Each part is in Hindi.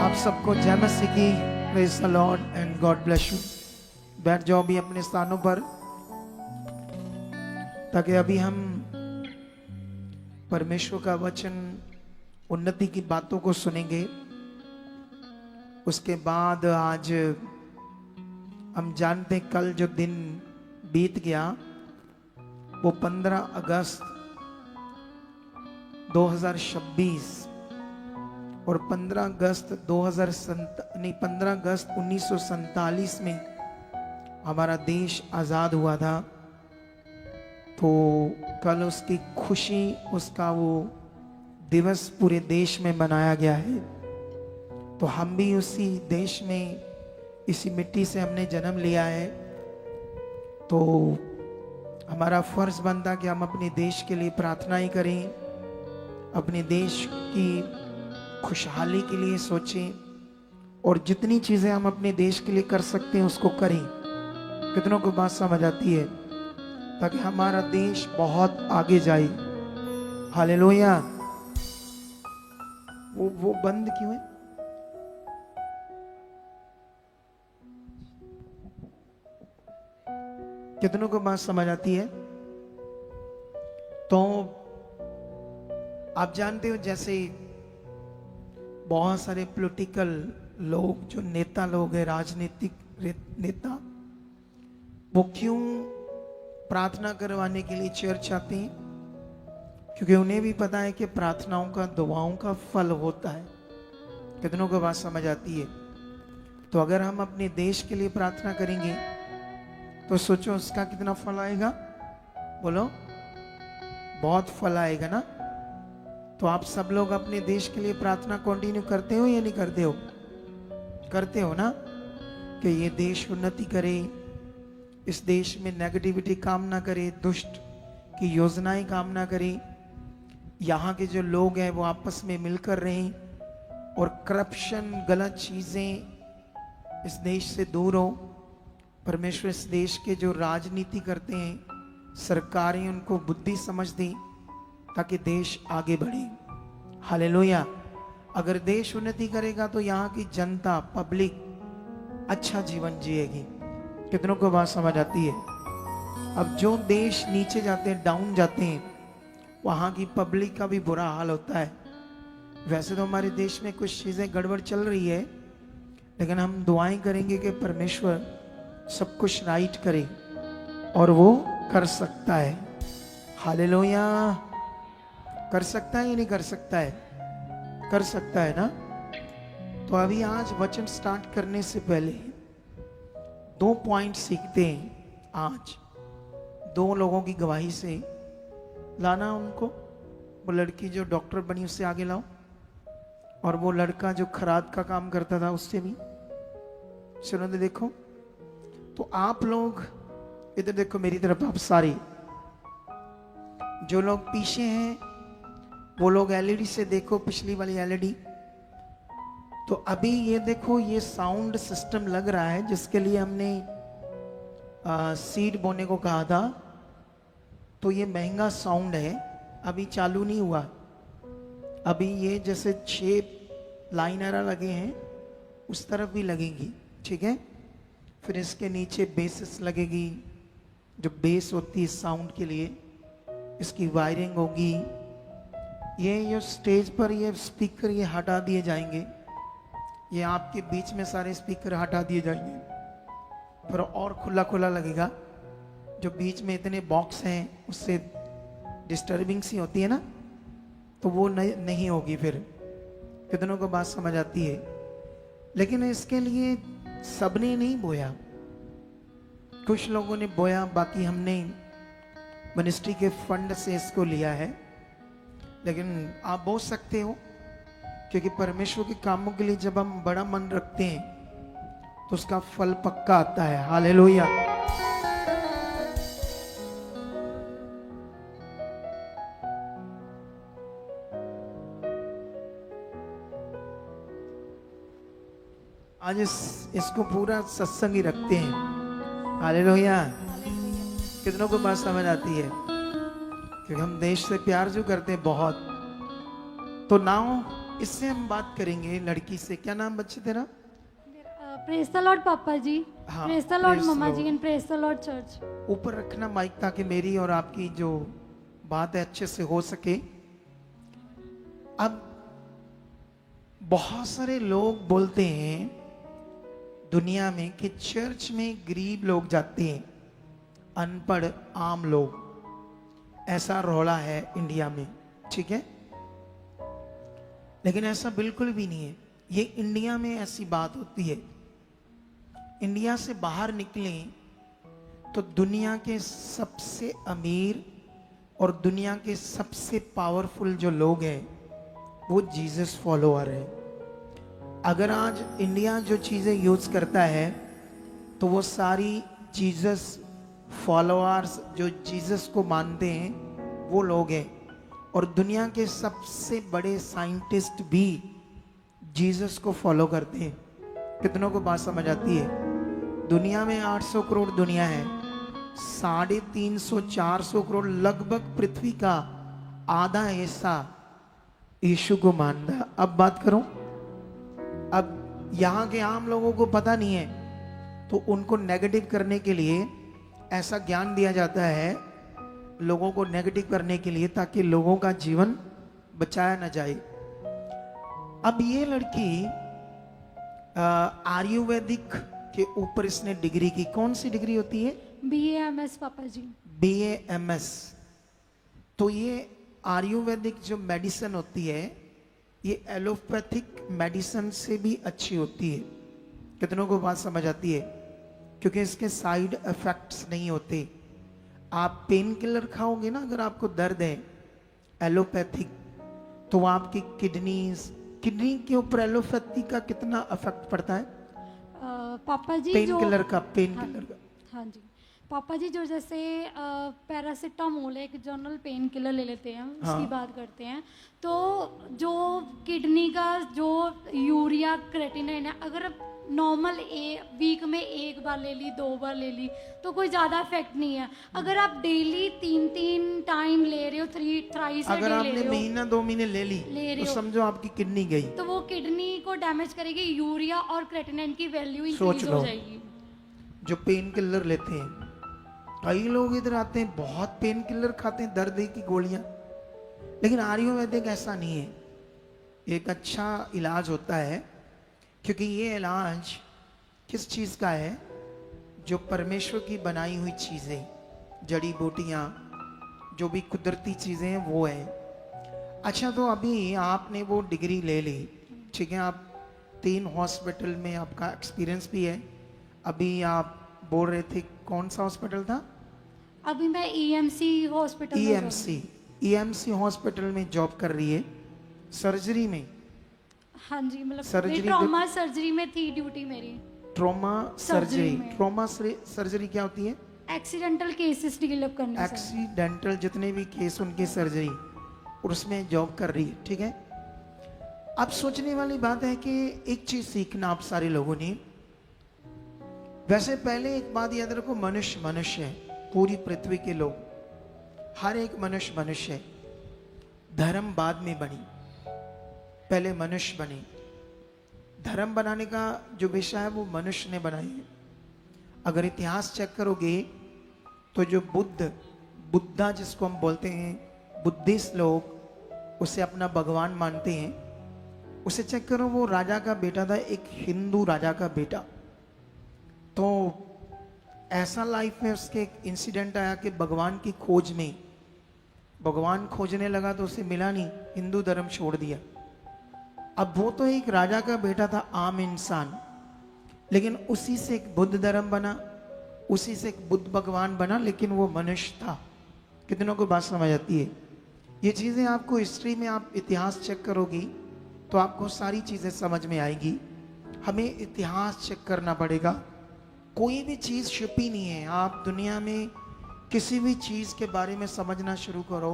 आप सबको जय मसीह की। Praise the Lord and God bless you. बैठ जाओ भी अपने स्थानों पर, ताकि अभी हम परमेश्वर का वचन, उन्नति की बातों को सुनेंगे। उसके बाद आज हम जानते हैं कल जो दिन बीत गया वो 15 अगस्त 2026 और 15 अगस्त 1947 में हमारा देश आज़ाद हुआ था। तो कल उसकी खुशी, उसका वो दिवस पूरे देश में मनाया गया है। तो हम भी उसी देश में, इसी मिट्टी से हमने जन्म लिया है। तो हमारा फर्ज बनता कि हम अपने देश के लिए प्रार्थनाएं करें, अपने देश की खुशहाली के लिए सोचें, और जितनी चीजें हम अपने देश के लिए कर सकते हैं उसको करें। कितनों को बात समझ आती है? ताकि हमारा देश बहुत आगे जाए। हालेलुया। वो बंद क्यों है? कितनों को बात समझ आती है? तो आप जानते हो, जैसे बहुत सारे पॉलिटिकल लोग, जो नेता लोग हैं, राजनीतिक नेता, वो क्यों प्रार्थना करवाने के लिए चर्च आते हैं? क्योंकि उन्हें भी पता है कि प्रार्थनाओं का, दुआओं का फल होता है। कितनों को बात समझ आती है? तो अगर हम अपने देश के लिए प्रार्थना करेंगे तो सोचो उसका कितना फल आएगा। बोलो, बहुत फल आएगा ना। तो आप सब लोग अपने देश के लिए प्रार्थना कंटिन्यू करते हो या नहीं करते हो? करते हो ना, कि ये देश उन्नति करे, इस देश में नेगेटिविटी काम ना करे, दुष्ट की योजनाएं काम ना करे, यहाँ के जो लोग हैं वो आपस में मिलकर रहें, और करप्शन, गलत चीजें इस देश से दूर हो। परमेश्वर इस देश के जो राजनीति करते हैं, सरकारें, उनको बुद्धि समझ दें ताकि देश आगे बढ़े। हालेलुया। अगर देश उन्नति करेगा तो यहाँ की जनता, पब्लिक अच्छा जीवन जिएगी। कितनों को बात समझ आती है? अब जो देश नीचे जाते हैं, डाउन जाते हैं, वहाँ की पब्लिक का भी बुरा हाल होता है। वैसे तो हमारे देश में कुछ चीज़ें गड़बड़ चल रही है, लेकिन हम दुआएं करेंगे कि परमेश्वर सब कुछ राइट करे, और वो कर सकता है। हालेलुया। कर सकता है या नहीं कर सकता है? कर सकता है ना। तो अभी आज वचन स्टार्ट करने से पहले 2 पॉइंट सीखते हैं। आज 2 लोगों की गवाही से लाना उनको। वो लड़की जो डॉक्टर बनी उससे आगे लाओ, और वो लड़का जो खराद का काम करता था उससे भी। सुनो तो देखो। तो आप लोग इधर देखो, मेरी तरफ आप सारी जो लोग पीछे हैं वो लोग एलईडी से देखो, पिछली वाली एलईडी। तो अभी ये देखो, ये साउंड सिस्टम लग रहा है जिसके लिए हमने सीड बोने को कहा था। तो ये महंगा साउंड है, अभी चालू नहीं हुआ। अभी ये जैसे 6 लाइनर लगे हैं, उस तरफ भी लगेंगी, ठीक है। फिर इसके नीचे बेसिस लगेगी, जो बेस होती है साउंड के लिए, इसकी वायरिंग होगी। ये स्टेज पर ये स्पीकर ये हटा दिए जाएंगे, ये आपके बीच में सारे स्पीकर हटा दिए जाएंगे, फिर और खुला खुला लगेगा। जो बीच में इतने बॉक्स हैं उससे डिस्टर्बिंग सी होती है ना, तो वो नहीं होगी फिर। कितनों को बात समझ आती है? लेकिन इसके लिए सबने नहीं बोया, कुछ लोगों ने बोया, बाकी हमने मिनिस्ट्री के फंड से इसको लिया है। लेकिन आप बोल सकते हो, क्योंकि परमेश्वर के कामों के लिए जब हम बड़ा मन रखते हैं तो उसका फल पक्का आता है। हालेलुया। आज इसको पूरा सत्संग ही रखते हैं। हालेलुया। कितनों को बात समझ आती है? क्योंकि हम देश से प्यार जो करते हैं बहुत। तो नाउ इससे हम बात करेंगे लड़की से। क्या नाम बच्चे तेरा? प्रेज द लॉर्ड पापा जी, हाँ, praise the lord praise the मम्मा जी, Lord। And praise the lord church. ऊपर रखना माइक ताकि मेरी और आपकी जो बात है अच्छे से हो सके। अब बहुत सारे लोग बोलते हैं दुनिया में कि चर्च में गरीब लोग जाते हैं, अनपढ़ आम लोग, ऐसा रौला है इंडिया में, ठीक है? लेकिन ऐसा बिल्कुल भी नहीं है। ये इंडिया में ऐसी बात होती है। इंडिया से बाहर निकलें तो दुनिया के सबसे अमीर और दुनिया के सबसे पावरफुल जो लोग हैं वो जीसस फॉलोअर है। अगर आज इंडिया जो चीज़ें यूज़ करता है तो वो सारी जीसस फॉलोअर्स जो जीसस को मानते हैं वो लोग हैं। और दुनिया के सबसे बड़े साइंटिस्ट भी जीसस को फॉलो करते हैं। कितनों को बात समझ आती है? दुनिया में 800 करोड़ दुनिया है, 350-400 करोड़ लगभग पृथ्वी का आधा हिस्सा यीशु को मानता है। अब बात करो, अब यहाँ के आम लोगों को पता नहीं है तो उनको नेगेटिव करने के लिए ऐसा ज्ञान दिया जाता है, लोगों को नेगेटिव करने के लिए, ताकि लोगों का जीवन बचाया न जाए। अब ये लड़की आयुर्वेदिक के ऊपर इसने डिग्री की। कौन सी डिग्री होती है? BAMS पापा जी। BAMS। तो ये आयुर्वेदिक जो मेडिसिन होती है ये एलोपैथिक मेडिसिन से भी अच्छी होती है। कितनों को बात समझ आती है? क्योंकि इसके साइड इफेक्ट्स नहीं होते। आप पेन किलर खाओगे ना, अगर आपको दर्द है एलोपैथिक, तो आपकी किडनी के ऊपर एलोपैथी का कितना इफेक्ट पड़ता है? पापा जी पेन जो किलर का हाँ जी पापा जी, जो जैसे पैरासिटामोल एक जनरल पेन किलर ले लेते हैं, उसकी हाँ। बात करते हैं, तो जो किडनी का जो यूरिया क्रेटिनिन है, अगर नॉर्मल वीक में एक बार ले ली, 2 बार ले ली तो कोई ज़्यादा इफेक्ट नहीं है। अगर आप डेली 3 टाइम ले रहे हो, थ्राइस अगर ले आपने रहे हो, महीना 2 महीने ले ली ले रहे तो हो, समझो आपकी किडनी गई। तो वो किडनी को डैमेज करेगी, यूरिया और क्रेटिनिन की वैल्यू सोच इंक्रीज लो। हो जाएगी। जो पेन किलर लेते हैं, कई लोग इधर आते हैं बहुत पेन किलर खाते हैं, दर्द की गोलियां, लेकिन आयुर्वेदिक ऐसा नहीं है। एक अच्छा इलाज होता है, क्योंकि ये इलाज किस चीज़ का है? जो परमेश्वर की बनाई हुई चीज़ें, जड़ी बूटियाँ, जो भी कुदरती चीज़ें हैं वो है। अच्छा, तो अभी आपने वो डिग्री ले ली, ठीक है, आप 3 हॉस्पिटल में आपका एक्सपीरियंस भी है। अभी आप बोल रहे थे कौन सा हॉस्पिटल था? अभी मैं EMC हॉस्पिटल में EMC हॉस्पिटल में जॉब कर रही है, सर्जरी में। हाँ जी, मतलब सर्जरी ट्रॉमा सर्जरी में थी ड्यूटी मेरी। Trauma surgery. में। ट्रॉमा सर्जरी क्या होती है? एक्सीडेंटल केसेस डेवलप करने से। एक्सीडेंटल जितने भी केस, उनकी सर्जरी, और उसमें जॉब कर रही है, ठीक है। अब सोचने वाली बात है कि एक चीज सीखना आप सारे लोगों ने। वैसे पहले एक बात याद रखो, मनुष्य मनुष्य है, पूरी पृथ्वी के लोग, हर एक मनुष्य मनुष्य है। धर्म बाद में बनी, पहले मनुष्य बने। धर्म बनाने का जो विषय है वो मनुष्य ने बनाई है। अगर इतिहास चेक करोगे तो जो बुद्धा जिसको हम बोलते हैं, बुद्धिस्ट लोग उसे अपना भगवान मानते हैं, उसे चेक करो, वो राजा का बेटा था, एक हिंदू राजा का बेटा। तो ऐसा लाइफ में उसके एक इंसिडेंट आया कि भगवान की खोज में, भगवान खोजने लगा तो उसे मिला नहीं, हिंदू धर्म छोड़ दिया। अब वो तो एक राजा का बेटा था, आम इंसान, लेकिन उसी से एक बुद्ध धर्म बना, उसी से एक बुद्ध भगवान बना, लेकिन वो मनुष्य था। कितनों को बात समझ आती है? ये चीज़ें आपको हिस्ट्री में, आप इतिहास चेक करोगी तो आपको सारी चीज़ें समझ में आएगी। हमें इतिहास चेक करना पड़ेगा। कोई भी चीज़ छुपी नहीं है। आप दुनिया में किसी भी चीज़ के बारे में समझना शुरू करो,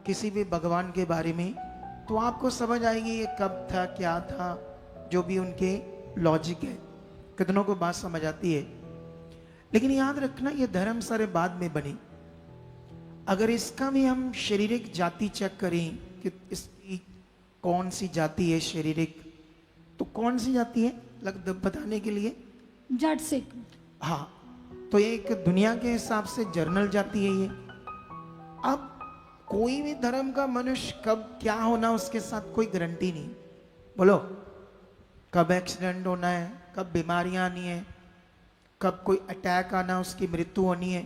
किसी भी भगवान के बारे में, तो आपको समझ आएगी ये कब था, क्या था, जो भी उनके लॉजिक है। कितनों को बात समझ आती है? लेकिन याद रखना, ये धर्म सारे बाद में बने। अगर इसका भी हम शारीरिक जाति चेक करें कि इसकी कौन सी जाति है शारीरिक, तो कौन सी जाति है बताने के लिए? जट सिख। हाँ, तो ये एक दुनिया के हिसाब से जर्नल जाती है ये। अब कोई भी धर्म का मनुष्य कब क्या होना उसके साथ कोई गारंटी नहीं। बोलो, कब एक्सीडेंट होना है, कब बीमारियां आनी है, कब कोई अटैक आना, उसकी मृत्यु होनी है,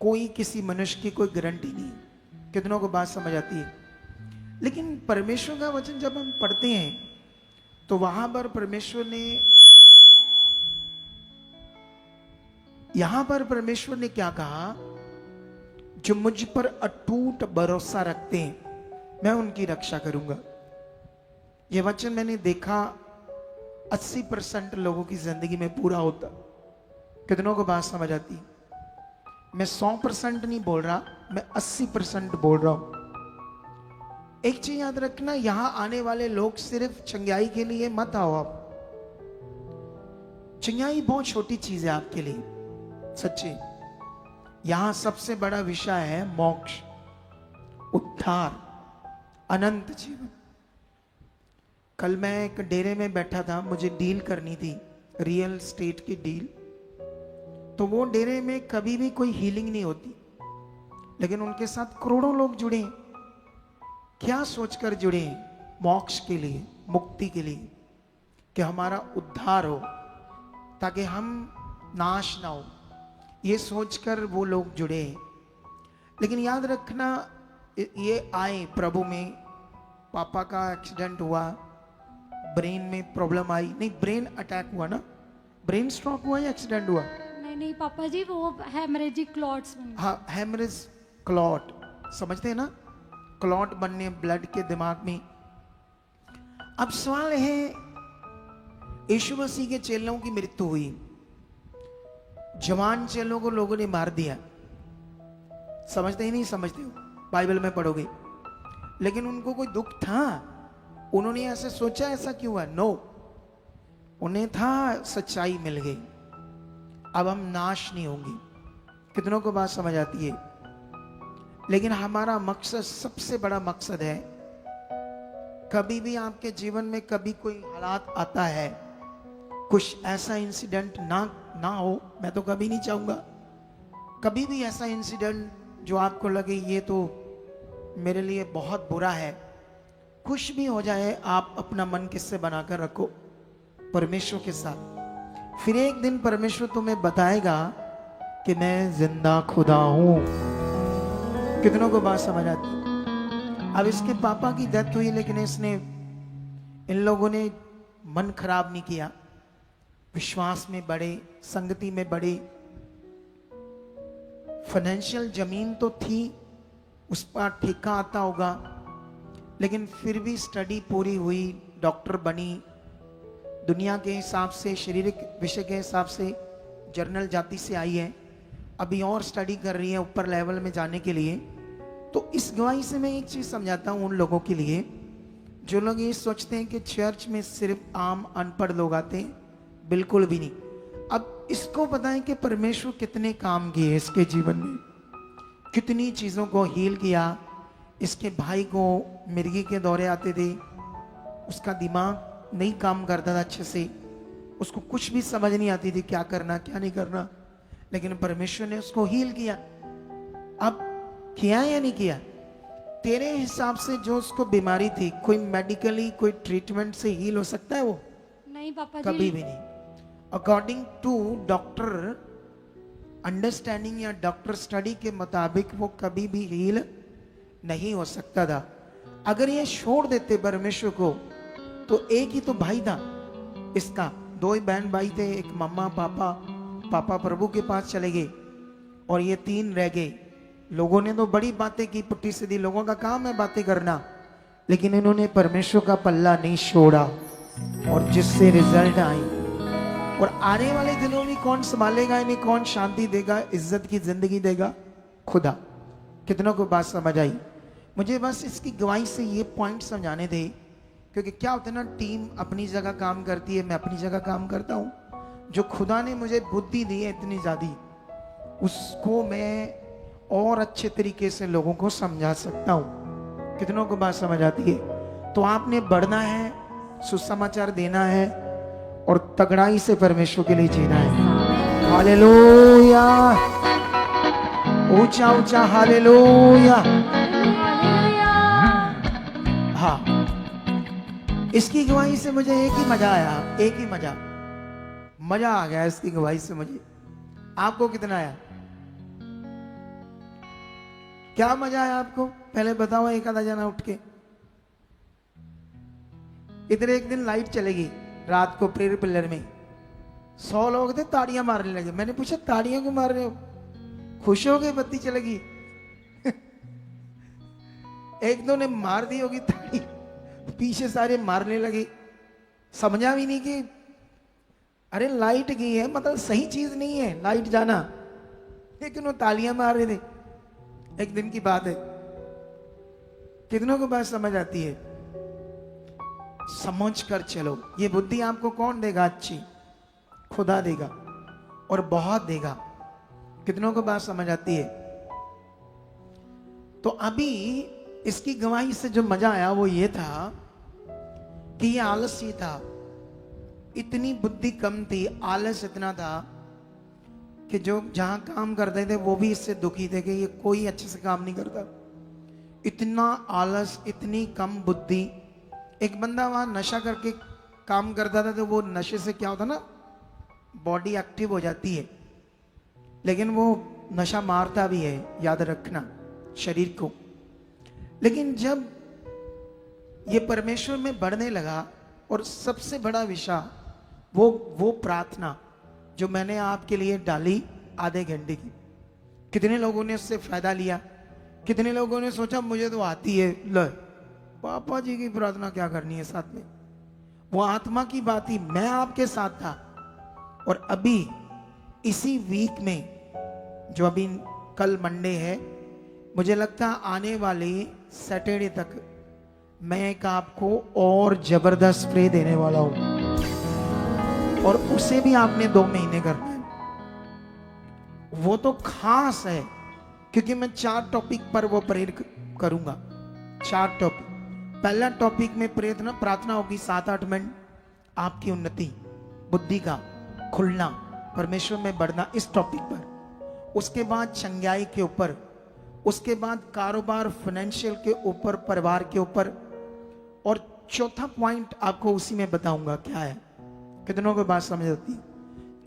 कोई किसी मनुष्य की कोई गारंटी नहीं। कितनों को बात समझ आती है? लेकिन परमेश्वर का वचन जब हम पढ़ते हैं तो वहां पर परमेश्वर ने क्या कहा? जो मुझ पर अटूट भरोसा रखते हैं मैं उनकी रक्षा करूंगा। यह वचन मैंने देखा 80% लोगों की जिंदगी में पूरा होता। कितनों को बात समझ आती? मैं 100% नहीं बोल रहा, मैं 80% बोल रहा हूं। एक चीज याद रखना, यहां आने वाले लोग सिर्फ चंगाई के लिए मत आओ। आप चंगाई बहुत छोटी चीज है आपके लिए, सच्ची। यहां सबसे बड़ा विषय है मोक्ष, उद्धार, अनंत जीवन। कल मैं एक डेरे में बैठा था, मुझे डील करनी थी, रियल एस्टेट की डील। तो वो डेरे में कभी भी कोई हीलिंग नहीं होती, लेकिन उनके साथ करोड़ों लोग जुड़े हैं। क्या सोचकर जुड़े हैं? मोक्ष के लिए, मुक्ति के लिए, कि हमारा उद्धार हो, ताकि हम नाश ना हो, ये सोचकर वो लोग जुड़े हैं। लेकिन याद रखना, ये आए प्रभु में, पापा का एक्सीडेंट हुआ, ब्रेन में प्रॉब्लम आई, नहीं ब्रेन अटैक हुआ ना, ब्रेन स्ट्रोक हुआ या एक्सीडेंट हुआ? नहीं पापा जी, वो हेमरेजिक क्लॉट्स बन गए। हाँ, हेमरेज क्लॉट, समझते हैं ना, क्लॉट बनने ब्लड के दिमाग में। अब सवाल है, यीशु मसीह के चेलों की मृत्यु हुई, जवान चेलों को लोगों ने मार दिया। समझते ही नहीं समझते हो, बाइबल में पढ़ोगे। लेकिन उनको कोई दुख था? उन्होंने ऐसे सोचा ऐसा क्यों हुआ? नो, उन्हें था सच्चाई मिल गई, अब हम नाश नहीं होंगे। कितनों को बात समझ आती है? लेकिन हमारा मकसद, सबसे बड़ा मकसद है, कभी भी आपके जीवन में कभी कोई हालात आता है, कुछ ऐसा इंसिडेंट ना हो, मैं तो कभी नहीं चाहूंगा कभी भी ऐसा इंसिडेंट जो आपको लगे ये तो मेरे लिए बहुत बुरा है। कुछ भी हो जाए, आप अपना मन किससे बनाकर रखो? परमेश्वर के साथ। फिर एक दिन परमेश्वर तुम्हें बताएगा कि मैं जिंदा खुदा हूं। कितनों को बात समझ आती? अब इसके पापा की डेथ हुई, लेकिन इन लोगों ने मन खराब नहीं किया, विश्वास में बढ़े, संगति में बढ़े। फाइनेंशियल जमीन तो थी, उस पर ठेका आता होगा, लेकिन फिर भी स्टडी पूरी हुई, डॉक्टर बनी। दुनिया के हिसाब से, शारीरिक विषय के हिसाब से जर्नल जाति से आई है, अभी और स्टडी कर रही है ऊपर लेवल में जाने के लिए। तो इस गवाही से मैं एक चीज समझाता हूं उन लोगों के लिए जो लोग ये सोचते हैं कि चर्च में सिर्फ आम अनपढ़ लोग आते हैं। बिल्कुल भी नहीं। अब इसको पता है कि परमेश्वर कितने काम किए इसके जीवन में, कितनी चीजों को हील किया। इसके भाई को मिर्गी के दौरे आते थे, उसका दिमाग नहीं काम करता था अच्छे से, उसको कुछ भी समझ नहीं आती थी क्या करना क्या नहीं करना, लेकिन परमेश्वर ने उसको हील किया। अब किया या नहीं किया? तेरे हिसाब से जो उसको बीमारी थी, कोई मेडिकली कोई ट्रीटमेंट से हील हो सकता है वो? नहीं पापा जी, कभी भी नहीं। अकॉर्डिंग टू डॉक्टर अंडरस्टैंडिंग या डॉक्टर स्टडी के मुताबिक वो कभी भी हील नहीं हो सकता था। अगर ये छोड़ देते परमेश्वर को, तो एक ही तो भाई था इसका, दो ही बहन भाई थे, एक मम्मा पापा, पापा प्रभु के पास चले गए और ये तीन रह गए। लोगों ने तो बड़ी बातें की, पुट्टी सीधी, लोगों का काम है बातें करना, लेकिन इन्होंने परमेश्वर का पल्ला नहीं छोड़ा और जिससे रिजल्ट आई। और आने वाले दिनों में कौन संभालेगा इन्हें, कौन शांति देगा, इज्जत की जिंदगी देगा? खुदा। कितनों को बात समझ आई? मुझे बस इसकी गवाही से ये पॉइंट समझाने थे, क्योंकि क्या होता है ना, टीम अपनी जगह काम करती है, मैं अपनी जगह काम करता हूँ। जो खुदा ने मुझे बुद्धि दी है इतनी ज्यादा, उसको मैं और अच्छे तरीके से लोगों को समझा सकता हूँ। कितनों को बात समझ आती है? तो आपने बढ़ना है, सुसमाचार देना है और तगड़ाई से परमेश्वर के लिए जीना है। हालेलुया, ऊंचा ऊंचा हालेलुया। हाँ, इसकी गवाही से मुझे एक ही मजा आया, एक ही मजा आ गया इसकी गवाही से मुझे। आपको कितना आया? क्या मजा आया आपको? पहले बताओ एक आधा जना उठ के। इधर एक दिन लाइट चलेगी रात को प्रेयर पिलर में, 100 लोग थे, ताड़ियां मारने लगे। मैंने पूछा ताड़ियां क्यों मार रहे हो? खुश हो गए बत्ती चलेगी। एक दो ने मार दी होगी ताड़ी, पीछे सारे मारने लगे। समझा भी नहीं कि अरे लाइट गई है, मतलब सही चीज नहीं है लाइट जाना, लेकिन वो तालियां मार रहे थे। एक दिन की बात है। कितनों को बात समझ आती है? समझ कर चलो। ये बुद्धि आपको कौन देगा? अच्छी खुदा देगा और बहुत देगा। कितनों को बात समझ आती है? तो अभी इसकी गवाही से जो मजा आया वो ये था कि ये आलसी था, इतनी बुद्धि कम थी, आलस इतना था कि जो जहां काम करते थे वो भी इससे दुखी थे कि ये कोई अच्छे से काम नहीं करता। इतना आलस, इतनी कम बुद्धि। एक बंदा वहां नशा करके काम करता था, तो वो नशे से क्या होता ना, बॉडी एक्टिव हो जाती है, लेकिन वो नशा मारता भी है, याद रखना, शरीर को। लेकिन जब ये परमेश्वर में बढ़ने लगा, और सबसे बड़ा विषय वो प्रार्थना जो मैंने आपके लिए डाली आधे घंटे की, कितने लोगों ने उससे फायदा लिया? कितने लोगों ने सोचा मुझे तो आती है, लो पापा जी की प्रार्थना क्या करनी है साथ में? वो आत्मा की बात ही, मैं आपके साथ था। और अभी इसी वीक में, जो अभी कल मंडे है, मुझे लगता है आने वाले सैटरडे तक मैं एक आपको और जबरदस्त प्रे देने वाला हूं, और उसे भी आपने 2 महीने करना है। वो तो खास है क्योंकि मैं 4 टॉपिक पर वो प्रेयर करूंगा। 4 टॉपिक। पहला टॉपिक में प्रार्थना होगी 7-8 मिनट, आपकी उन्नति, बुद्धि का खुलना, परमेश्वर में बढ़ना, इस टॉपिक पर। उसके बाद चंगाई के ऊपर, उसके बाद कारोबार, फाइनेंशियल के ऊपर, परिवार के ऊपर, और चौथा पॉइंट आपको उसी में बताऊंगा क्या है। कितनों को बात समझ आती है?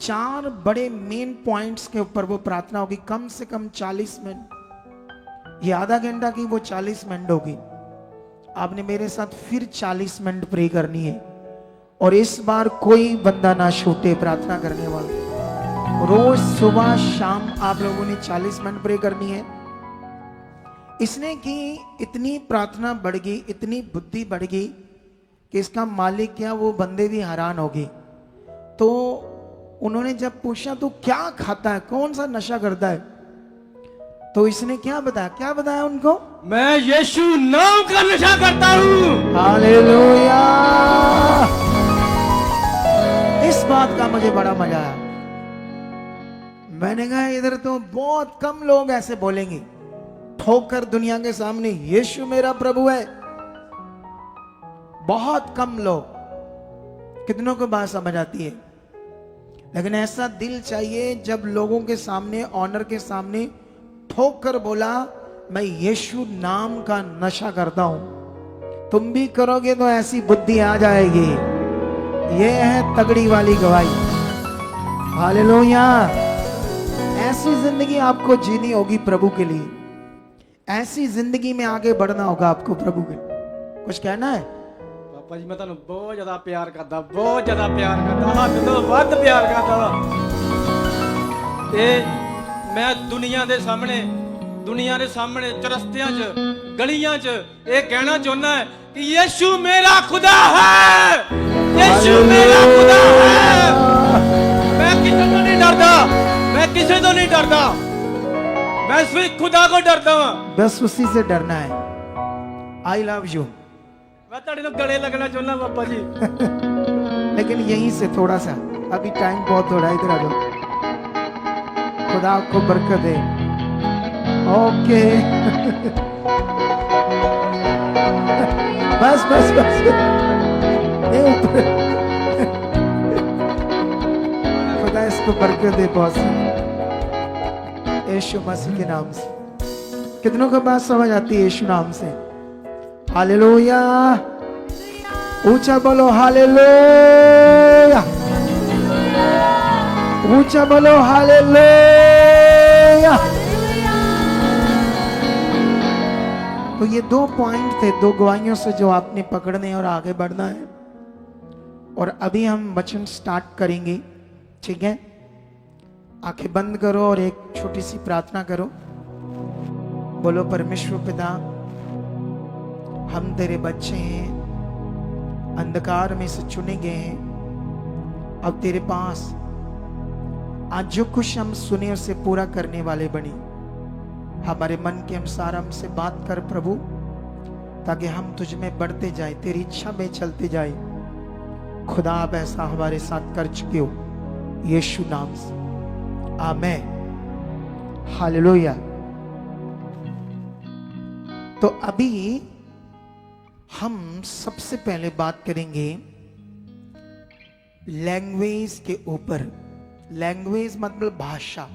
4 बड़े मेन पॉइंट्स के ऊपर वो प्रार्थना होगी, कम से कम 40 मिनट। ये आधा घंटा की, वो 40 मिनट होगी। आपने मेरे साथ फिर 40 मिनट प्रे करनी है, और इस बार कोई बंदा ना छूटे प्रार्थना करने वाला। रोज सुबह शाम आप लोगों ने 40 मिनट प्रे करनी है। इसने की इतनी प्रार्थना बढ़ गई, इतनी बुद्धि बढ़ गई कि इसका मालिक क्या, वो बंदे भी हैरान हो गए। तो उन्होंने जब पूछा तो क्या खाता है, कौन सा नशा करता है, तो इसने क्या बताया उनको? मैं यीशु नाम का नशा करता हूँ। हालेलुया। इस बात का मुझे बड़ा मजा आया। मैंने कहा इधर तो बहुत कम लोग ऐसे बोलेंगे, ठोकर दुनिया के सामने यीशु मेरा प्रभु है। बहुत कम लोग। कितनों को बात समझ आती है? लेकिन ऐसा दिल चाहिए जब लोगों के सामने, ऑनर के सामने ठोक कर बोला मैं यीशु नाम का नशा करता हूं। तुम भी करोगे तो ऐसी बुद्धि आ जाएगी। ये है तगड़ी वाली गवाही। हालेलुया। ऐसी जिंदगी आपको जीनी होगी प्रभु के लिए। ऐसी जिंदगी में आगे बढ़ना होगा आपको प्रभु के लिए। कुछ कहना है? पापा जी मैं ਤੁਹਾਨੂੰ ਬਹੁਤ ਜ਼ਿਆਦਾ ਪਿਆਰ ਕਰਦਾ, ਬਹੁਤ ਜ਼ਿਆਦਾ ਪਿਆਰ ਕਰਦਾ, ਹੱਦ ਤੋਂ ਵੱਧ ਪਿਆਰ ਕਰਦਾ ਵਾ। ਤੇ ਮੈਂ ਦੁਨੀਆ ਦੇ ਸਾਹਮਣੇ ਚਰਸਤਿਆਂ 'ਚ, ਗਲੀਆਂ 'ਚ ਇਹ ਕਹਿਣਾ ਚਾਹੁੰਦਾ ਕਿ ਯੀਸ਼ੂ ਮੇਰਾ ਖੁਦਾ ਹੈ, ਯੀਸ਼ੂ ਮੇਰਾ ਖੁਦਾ ਹੈ। मैं किसी ਤੋਂ नहीं डरता, मैं किसी ਤੋਂ नहीं डरता, मैं सिर्फ खुदा को डरता हूं। बस उसी से डरना है। I love you. मैं ਤੁਹਾਡੇ ਨਾਲ ਗਲੇ लगना चाहना पापा जी। लेकिन यहीं से थोड़ा सा, अभी टाइम बहुत थोड़ा, इधर आ जाओ। खुदा आपको बरकत दे। ओके। बस बस बस, ये ऊपर। खुदा इसको बरकत दे बहुत सी, यीशु मसीह के नाम से। कितनों को बात समझ आती है यीशु नाम से? हालेलुया, ऊंचा बोलो हालेलुया, ऊंचा बोलो हालेलुया। तो ये 2 पॉइंट थे, 2 गवाहियों से जो आपने पकड़ने और आगे बढ़ना है। और अभी हम वचन स्टार्ट करेंगे, ठीक है? आंखें बंद करो और एक छोटी सी प्रार्थना करो। बोलो, परमेश्वर पिता, हम तेरे बच्चे हैं, अंधकार में से चुने गए हैं। अब तेरे पास आज जो कुछ हम सुने उसे पूरा करने वाले बने। हमारे मन के अनुसार हमसे बात कर प्रभु, ताकि हम तुझ में बढ़ते जाए, तेरी इच्छा में चलते जाए। खुदा आप ऐसा हमारे साथ कर चुके हो, यीशु नाम से, आमीन, हालेलुया। तो अभी हम सबसे पहले बात करेंगे लैंग्वेज के ऊपर। लैंग्वेज मतलब भाषा।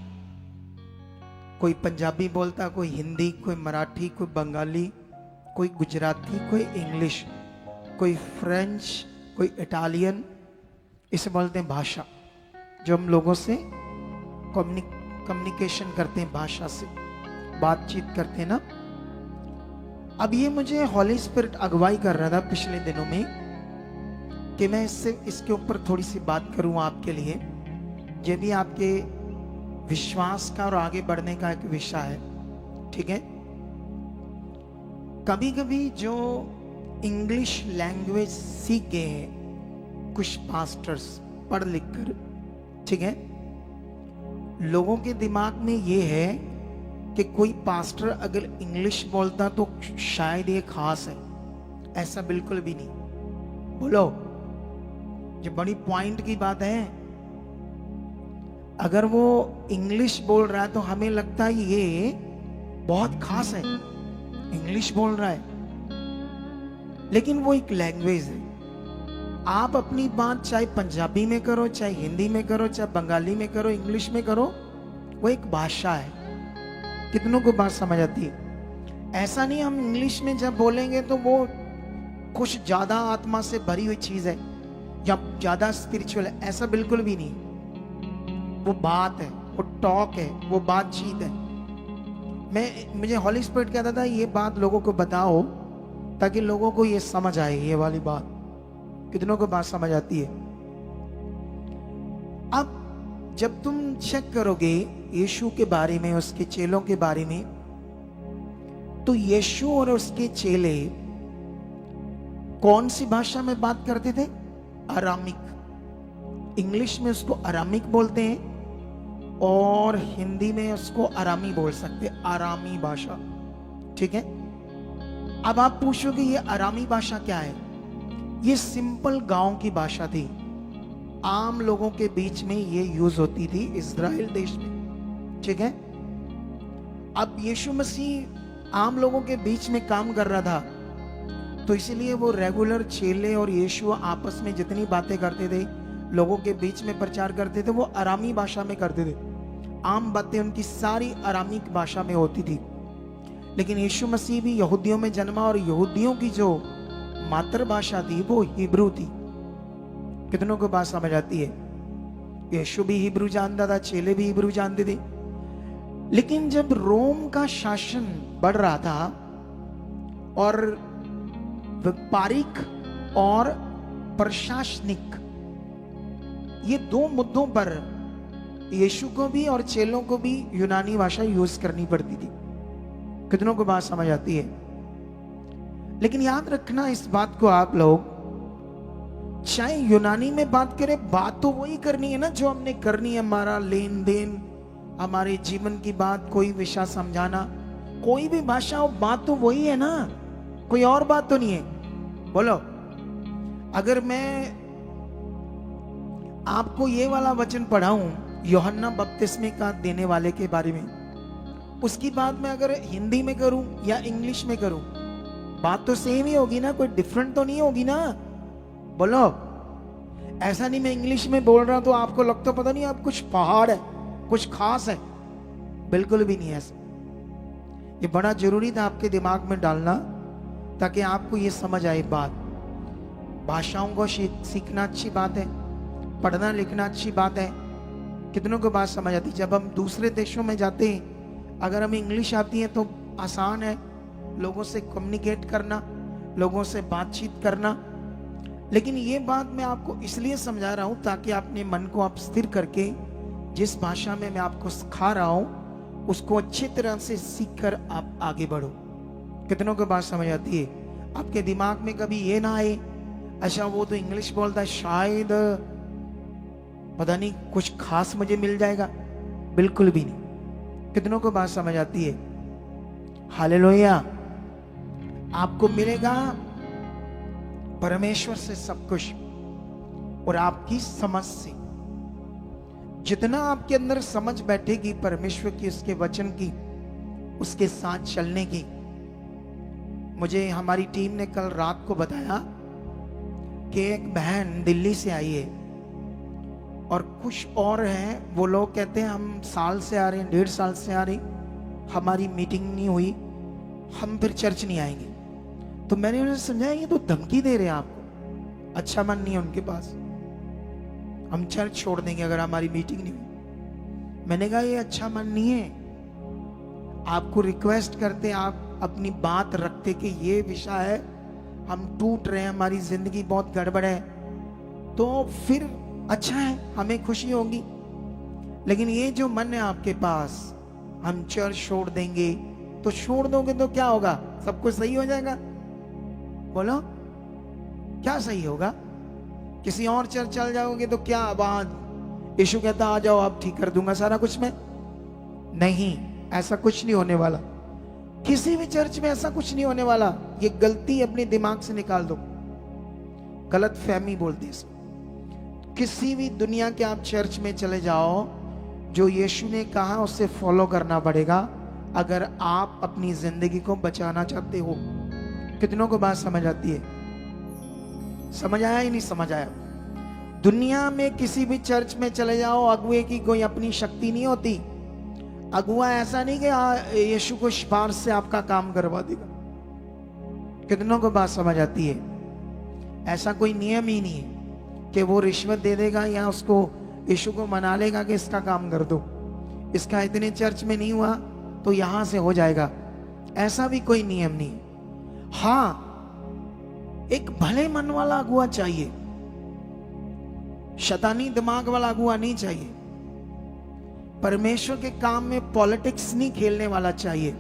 कोई पंजाबी बोलता, कोई हिंदी, कोई मराठी, कोई बंगाली, कोई गुजराती, कोई इंग्लिश, कोई फ्रेंच, कोई इटालियन, इसे बोलते हैं भाषा। जो हम लोगों से कम्युनिकेशन करते हैं, भाषा से बातचीत करते हैं ना। अब ये मुझे हॉली स्पिरिट अगुवाई कर रहा था पिछले दिनों में कि मैं इसके ऊपर थोड़ी सी बात करूं आपके लिए। ये भी आपके विश्वास का और आगे बढ़ने का एक विषय है, ठीक है? कभी कभी जो इंग्लिश लैंग्वेज सीख गए हैं कुछ पास्टर्स पढ़ लिख कर, ठीक है, लोगों के दिमाग में ये है कि कोई पास्टर अगर इंग्लिश बोलता तो शायद ये खास है। ऐसा बिल्कुल भी नहीं। बोलो, जो बड़ी पॉइंट की बात है, अगर वो इंग्लिश बोल रहा है तो हमें लगता है ये बहुत खास है, इंग्लिश बोल रहा है, लेकिन वो एक लैंग्वेज है। आप अपनी बात चाहे पंजाबी में करो, चाहे हिंदी में करो, चाहे बंगाली में करो, इंग्लिश में करो, वो एक भाषा है। कितनों को बात समझ आती है? ऐसा नहीं हम इंग्लिश में जब बोलेंगे तो वो कुछ ज्यादा आत्मा से भरी हुई चीज है या ज्यादा स्पिरिचुअल है, ऐसा बिल्कुल भी नहीं। वो बात है, वो टॉक है, वो बातचीत है। मुझे हॉली स्पिरिट कहता था ये बात लोगों को बताओ ताकि लोगों को ये समझ आए, ये वाली बात। कितनों को बात समझ आती है? अब जब तुम चेक करोगे यीशु के बारे में, उसके चेलों के बारे में, तो यीशु और उसके चेले कौन सी भाषा में बात करते थे? अरामिक। इंग्लिश में उसको अरामिक बोलते हैं और हिंदी में उसको अरामी बोल सकते हैं, आरामी भाषा, ठीक है? अब आप पूछोगे ये अरामी भाषा क्या है? ये सिंपल गांव की भाषा थी, आम लोगों के बीच में ये यूज होती थी इज़राइल देश में, ठीक है? अब यीशु मसीह आम लोगों के बीच में काम कर रहा था, तो इसीलिए वो रेगुलर चेले और यीशु आपस में जितनी बातें करते थे, लोगों के बीच में प्रचार करते थे, वो अरामी भाषा में करते थे। आम बातें उनकी सारी अरामिक भाषा में होती थी। लेकिन यीशु मसीह भी यहूदियों में जन्मा और यहूदियों की जो मातृभाषा थी वो हिब्रू थी। कितनों को बात समझ आती है? यीशु भी हिब्रू जानता था, चेले भी हिब्रू जानते थे। लेकिन जब रोम का शासन बढ़ रहा था और व्यापारिक और प्रशासनिक, ये 2 मुद्दों पर यीशु को भी और चेलों को भी यूनानी भाषा यूज करनी पड़ती थी। कितनों को बात समझ आती है? लेकिन याद रखना इस बात को आप लोग, चाहे यूनानी में बात करें, बात तो वही करनी है ना जो हमने करनी है, हमारा लेन देन, हमारे जीवन की बात, कोई विषय समझाना, कोई भी भाषा हो, बात तो वही है ना, कोई और बात तो नहीं है। बोलो, अगर मैं आपको ये वाला वचन पढ़ाऊं यूहन्ना बपतिस्मे का देने वाले के बारे में, उसकी बात मैं अगर हिंदी में करूं या इंग्लिश में करूं, बात तो सेम ही होगी ना, कोई डिफरेंट तो नहीं होगी ना। बोलो, ऐसा नहीं मैं इंग्लिश में बोल रहा हूं तो आपको लगता पता नहीं आप कुछ पहाड़ है, कुछ खास है। बिल्कुल भी नहीं ऐसा। ये बड़ा जरूरी था आपके दिमाग में डालना, ताकि आपको ये समझ आए बात। भाषाओं को सीखना अच्छी बात है, पढ़ना लिखना अच्छी बात है। कितनों को बात समझ आती? जब हम दूसरे देशों में जाते हैं, अगर हमें इंग्लिश आती है तो आसान है लोगों से कम्युनिकेट करना, लोगों से बातचीत करना। लेकिन ये बात मैं आपको इसलिए समझा रहा हूं ताकि अपने मन को आप स्थिर करके जिस भाषा में मैं आपको सिखा रहा हूं उसको अच्छी तरह से सीखकर आप आगे बढ़ो। कितनों को बात समझ आती है? आपके दिमाग में कभी ये ना आए अच्छा वो तो इंग्लिश बोलता है, शायद पता नहीं कुछ खास मुझे मिल जाएगा। बिल्कुल भी नहीं। कितनों को बात समझ आती है? हालेलुया। आपको मिलेगा परमेश्वर से सब कुछ, और आपकी समझ से। जितना आपके अंदर समझ बैठेगी परमेश्वर की, उसके वचन की, उसके साथ चलने की। मुझे हमारी टीम ने कल रात को बताया कि एक बहन दिल्ली से आई है और कुछ और हैं, वो लोग कहते हैं हम साल से आ रहे हैं, 1.5 साल से आ रहे, हमारी मीटिंग नहीं हुई, हम फिर चर्च नहीं आएंगे। तो मैंने उन्हें समझाया ये तो धमकी दे रहे हैं आपको, अच्छा मन नहीं है उनके पास, हम चर्च छोड़ देंगे अगर हमारी मीटिंग नहीं हुई। मैंने कहा ये अच्छा मन नहीं है, आपको रिक्वेस्ट करते, आप अपनी बात रखते कि ये विषय है, हम टूट रहे हैं, हमारी जिंदगी बहुत गड़बड़ है, तो फिर अच्छा है, हमें खुशी होगी। लेकिन ये जो मन है आपके पास, हम चर्च छोड़ देंगे, तो छोड़ दोगे तो क्या होगा? सब कुछ सही हो जाएगा? बोलो, क्या सही होगा? किसी और चर्च चल जाओगे तो क्या बात, यीशु कहता आ जाओ आप ठीक कर दूंगा सारा कुछ मैं? नहीं, ऐसा कुछ नहीं होने वाला। किसी भी चर्च में ऐसा कुछ नहीं होने वाला। ये गलती अपने दिमाग से निकाल दो, गलत फहमी बोलते हैं इसको। किसी भी दुनिया के आप चर्च में चले जाओ, जो यीशु ने कहा उससे फॉलो करना पड़ेगा अगर आप अपनी जिंदगी को बचाना चाहते हो। कितनों को बात समझ आती है? समझ आया ही नहीं समझ आया? दुनिया में किसी भी चर्च में चले जाओ, अगुए की कोई अपनी शक्ति नहीं होती। अगुआ ऐसा नहीं कि यीशु को सिफारिश से आपका काम करवा देगा। कितनों को बात समझ आती है? ऐसा कोई नियम ही नहीं है कि वो रिश्वत दे देगा या उसको यीशु को मना लेगा कि इसका काम कर दो, इसका इतने चर्च में नहीं हुआ तो यहां से हो जाएगा। ऐसा भी कोई नियम नहीं। हाँ, एक भले मन वाला अगुआ चाहिए, शैतानी दिमाग वाला अगुआ नहीं चाहिए। परमेश्वर के काम में पॉलिटिक्स नहीं खेलने वाला चाहिए।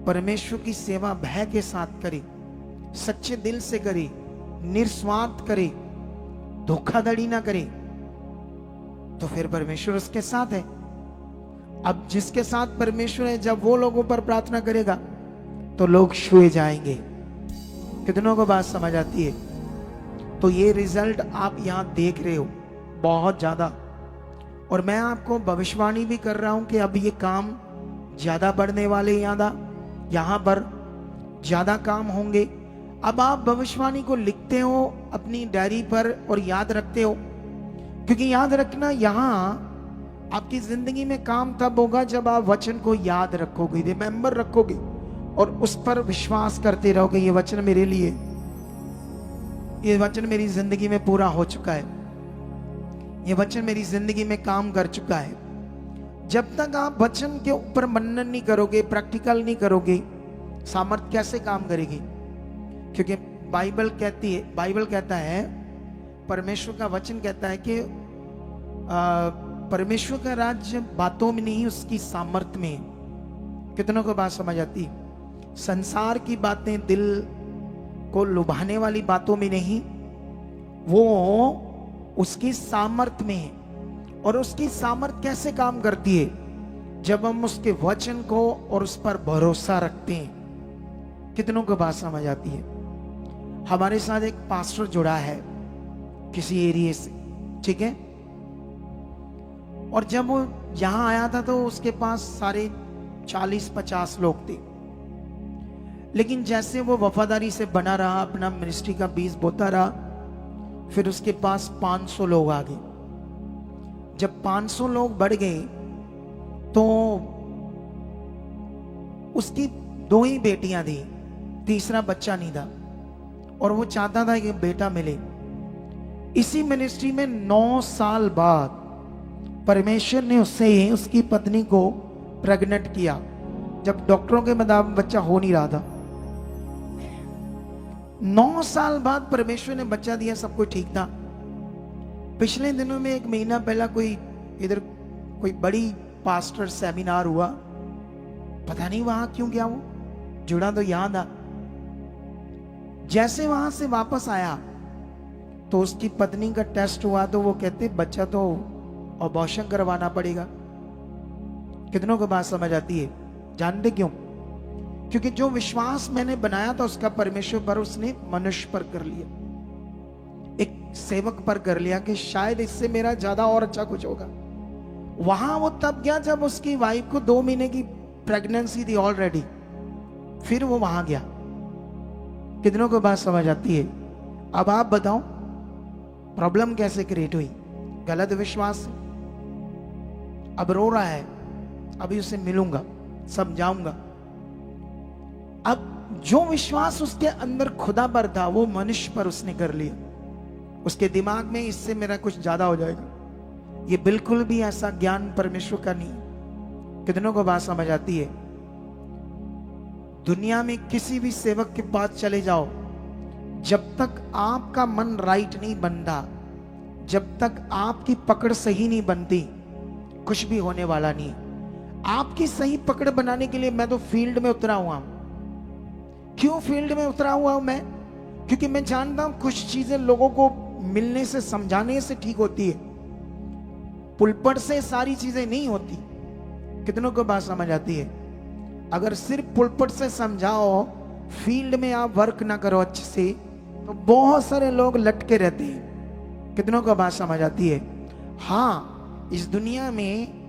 परमेश्वर की सेवा भय के साथ करे, सच्चे दिल से करे, निस्वार्थ करे, धोखाधड़ी ना करे, तो फिर परमेश्वर उसके साथ है। अब जिसके साथ परमेश्वर है, जब वो लोगों पर प्रार्थना करेगा तो लोग छुए जाएंगे। कितनों को बात समझ आती है? तो ये रिजल्ट आप यहां देख रहे हो बहुत ज्यादा, और मैं आपको भविष्यवाणी भी कर रहा हूं कि अब ये काम ज्यादा बढ़ने वाले, यहां पर ज्यादा काम होंगे। अब आप भविष्यवाणी को लिखते हो अपनी डायरी पर और याद रखते हो, क्योंकि याद रखना यहां आपकी जिंदगी में काम तब होगा जब आप वचन को याद रखोगे, रिमेंबर रखोगे और उस पर विश्वास करते रहोगे। ये वचन मेरे लिए, ये वचन मेरी जिंदगी में पूरा हो चुका है, ये वचन मेरी जिंदगी में काम कर चुका है। जब तक आप वचन के ऊपर मनन नहीं करोगे, प्रैक्टिकल नहीं करोगे, सामर्थ कैसे काम करेगी? क्योंकि बाइबल कहती है, बाइबल कहता है, परमेश्वर का वचन कहता है कि परमेश्वर का राज्य बातों में नहीं, उसकी सामर्थ में। कितनों को बात समझ आती? संसार की बातें, दिल को लुभाने वाली बातों में नहीं, वो उसकी सामर्थ में है। और उसकी सामर्थ कैसे काम करती है? जब हम उसके वचन को और उस पर भरोसा रखते हैं। कितनों को बात समझ आती है? हमारे साथ एक पास्टर जुड़ा है किसी एरिया से, ठीक है, और जब वो यहां आया था तो उसके पास सारे 40-50 लोग थे। लेकिन जैसे वो वफादारी से बना रहा, अपना मिनिस्ट्री का बीज बोता रहा, फिर उसके पास 500 लोग आ गए। जब 500 लोग बढ़ गए तो उसकी 2 ही बेटियां थी, तीसरा बच्चा नहीं था, और वो चाहता था कि बेटा मिले। इसी मिनिस्ट्री में 9 साल बाद परमेश्वर ने उससे उसकी पत्नी को प्रेग्नेंट किया, जब डॉक्टरों के मुताबिक बच्चा हो नहीं रहा था। 9 साल बाद परमेश्वर ने बच्चा दिया, सब कुछ ठीक था। पिछले दिनों में 1 महीना पहला इधर कोई बड़ी पास्टर सेमिनार हुआ, पता नहीं वहां क्यों गया, वो जुड़ा तो यहां था। जैसे वहां से वापस आया तो उसकी पत्नी का टेस्ट हुआ, तो वो कहते बच्चा तो अबॉर्शन करवाना पड़ेगा। कितनों को बात समझ आती है? जानते क्यों? क्योंकि जो विश्वास मैंने बनाया था उसका परमेश्वर पर, उसने मनुष्य पर कर लिया, एक सेवक पर कर लिया कि शायद इससे मेरा ज्यादा और अच्छा कुछ होगा। वहां वो तब गया जब उसकी वाइफ को 2 महीने की प्रेगनेंसी थी ऑलरेडी, फिर वो वहां गया। कितनों को बात समझ आती है? अब आप बताओ प्रॉब्लम कैसे क्रिएट हुई? गलत विश्वास से। अब रो रहा है, अभी उसे मिलूंगा, समझाऊंगा। अब जो विश्वास उसके अंदर खुदा पर था वो मनुष्य पर उसने कर लिया। उसके दिमाग में इससे मेरा कुछ ज्यादा हो जाएगा। ये बिल्कुल भी ऐसा ज्ञान परमेश्वर का नहीं। कितनों को बात समझ आती है? दुनिया में किसी भी सेवक के पास चले जाओ, जब तक आपका मन राइट नहीं बनता, जब तक आपकी पकड़ सही नहीं बनती, कुछ भी होने वाला नहीं। आपकी सही पकड़ बनाने के लिए मैं तो फील्ड में उतरा हुआ हूं। क्यों फील्ड में उतरा हुआ हूं मैं? क्योंकि मैं जानता हूं कुछ चीजें लोगों को मिलने से, समझाने से ठीक होती है, पुलपट से सारी चीजें नहीं होती। कितनों को बात समझ आती है? अगर सिर्फ पुलपट से समझाओ, फील्ड में आप वर्क ना करो अच्छे से, तो बहुत सारे लोग लटके रहते हैं। कितनों को बात समझ आती है? हाँ, इस दुनिया में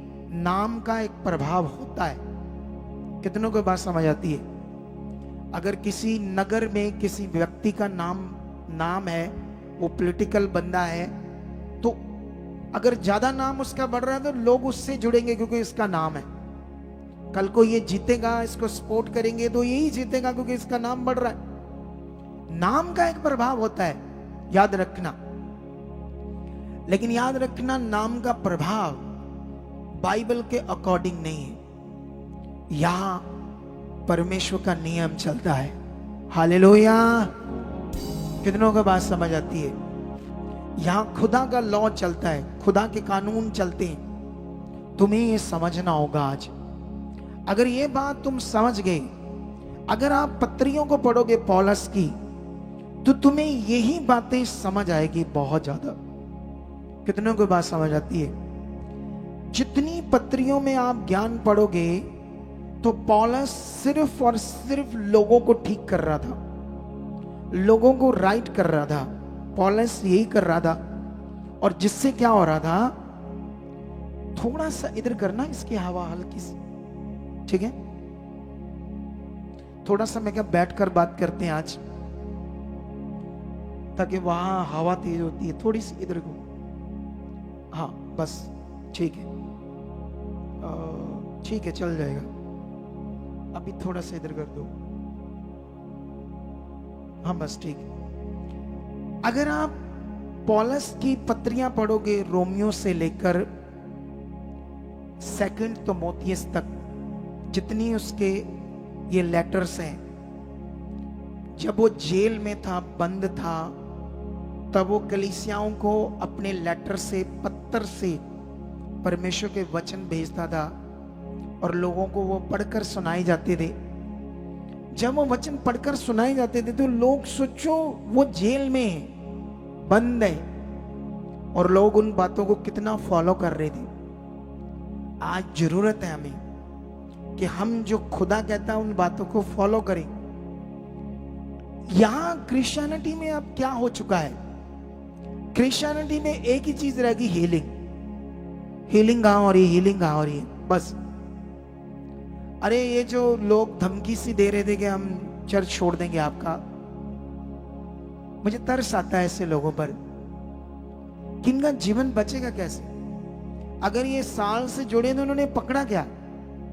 नाम का एक प्रभाव होता है। कितनों को बात समझ आती है? अगर किसी नगर में किसी व्यक्ति का नाम है, वो पॉलिटिकल बंदा है, तो अगर ज्यादा नाम उसका बढ़ रहा है तो लोग उससे जुड़ेंगे क्योंकि इसका नाम है। कल को ये जीतेगा, इसको सपोर्ट करेंगे तो यही जीतेगा क्योंकि इसका नाम बढ़ रहा है। नाम का एक प्रभाव होता है, याद रखना। लेकिन याद रखना, नाम का प्रभाव बाइबल के अकॉर्डिंग नहीं है। यहां परमेश्वर का नियम चलता है। हालेलुया। कितनों को बात समझ आती है? यहां खुदा का लॉ चलता है, खुदा के कानून चलते हैं। तुम्हें ये समझना होगा आज। अगर ये बात तुम समझ गए, अगर आप पत्रियों को पढ़ोगे पौलुस की, तो तुम्हें यही बातें समझ आएगी बहुत ज्यादा। कितनों को बात समझ आती है? जितनी पत्रियों में आप ज्ञान पढ़ोगे, तो पौलुस सिर्फ और सिर्फ लोगों को ठीक कर रहा था, लोगों को राइट कर रहा था। पौलुस यही कर रहा था। और जिससे क्या हो रहा था, थोड़ा सा इधर करना, इसकी हवा हल्की सी, ठीक है? थोड़ा सा मैं क्या बैठकर बात करते हैं आज, ताकि वहां हवा तेज होती है। थोड़ी सी इधर को, हाँ बस, ठीक है, ठीक है, चल जाएगा। अभी थोड़ा सा इधर कर दो, हाँ बस ठीक है। अगर आप पौलुस की पत्रियां पढ़ोगे, रोमियो से लेकर 2 तीमुथियुस तक, जितनी उसके ये लेटर्स हैं, जब वो जेल में था, बंद था, तब वो कलीसियाओं को अपने लेटर से, पत्तर से परमेश्वर के वचन भेजता था और लोगों को वो पढ़कर सुनाए जाते थे। जब वो वचन पढ़कर सुनाए जाते थे तो लोग, सोचो वो जेल में बंद है और लोग उन बातों को कितना फॉलो कर रहे थे। आज जरूरत है हमें कि हम जो खुदा कहता है उन बातों को फॉलो करें। यहां क्रिश्चियनिटी में अब क्या हो चुका है? क्रिश्चियनिटी में एक ही चीज रहेगी, हीलिंग। हीलिंग कहां हो रही है? हीलिंग कहां हो रही है? बस। अरे ये जो लोग धमकी सी दे रहे थे कि हम चर्च छोड़ देंगे आपका। मुझे तरस आता है ऐसे लोगों पर कि इनका जीवन बचेगा कैसे। अगर ये साल से जुड़े तो उन्होंने पकड़ा क्या?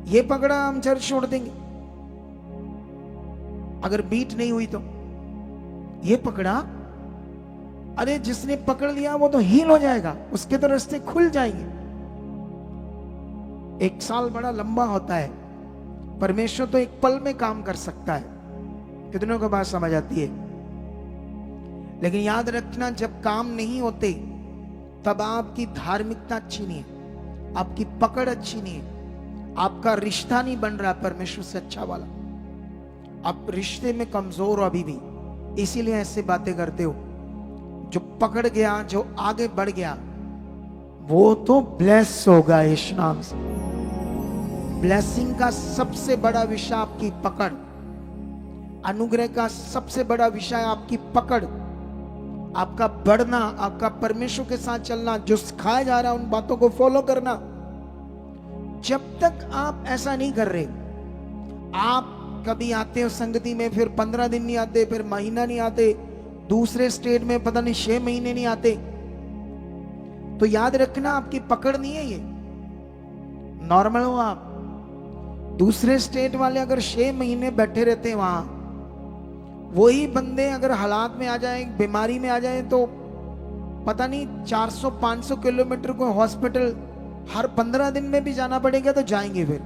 ये पकड़ा हम चर्च छोड़ देंगे। अगर बीट नहीं हुई तो ये पकड़ा, अरे जिसने पकड़ लिया वो तो हील हो जाएगा, उसके तो रास्ते खुल जाएंगे। एक साल बड़ा लंबा होता है, परमेश्वर तो एक पल में काम कर सकता है। कितनों को बात समझ आती है? लेकिन याद रखना, जब काम नहीं होते तब आपकी धार्मिकता अच्छी नहीं है, आपकी पकड़ अच्छी नहीं है, आपका रिश्ता नहीं बन रहा परमेश्वर से अच्छा वाला। आप रिश्ते में कमजोर हो अभी भी, इसीलिए ऐसे बातें करते हो। जो पकड़ गया, जो आगे बढ़ गया, वो तो ब्लेस होगा इस नाम से। ब्लेसिंग का सबसे बड़ा विषय आपकी पकड़, अनुग्रह का सबसे बड़ा विषय आपकी पकड़, आपका बढ़ना, आपका परमेश्वर के साथ चलना, जो सिखाया जा रहा है उन बातों को फॉलो करना। जब तक आप ऐसा नहीं कर रहे, आप कभी आते हो संगति में, फिर 15 दिन नहीं आते, फिर महीना नहीं आते, दूसरे स्टेट में पता नहीं 6 महीने नहीं आते, तो याद रखना आपकी पकड़ नहीं है ये। नॉर्मल हो आप। दूसरे स्टेट वाले अगर 6 महीने बैठे रहते हैं वहां, वही बंदे अगर हालात में आ जाए, बीमारी में आ जाए, तो पता नहीं 400-500 किलोमीटर को हॉस्पिटल हर 15 दिन में भी जाना पड़ेगा तो जाएंगे। फिर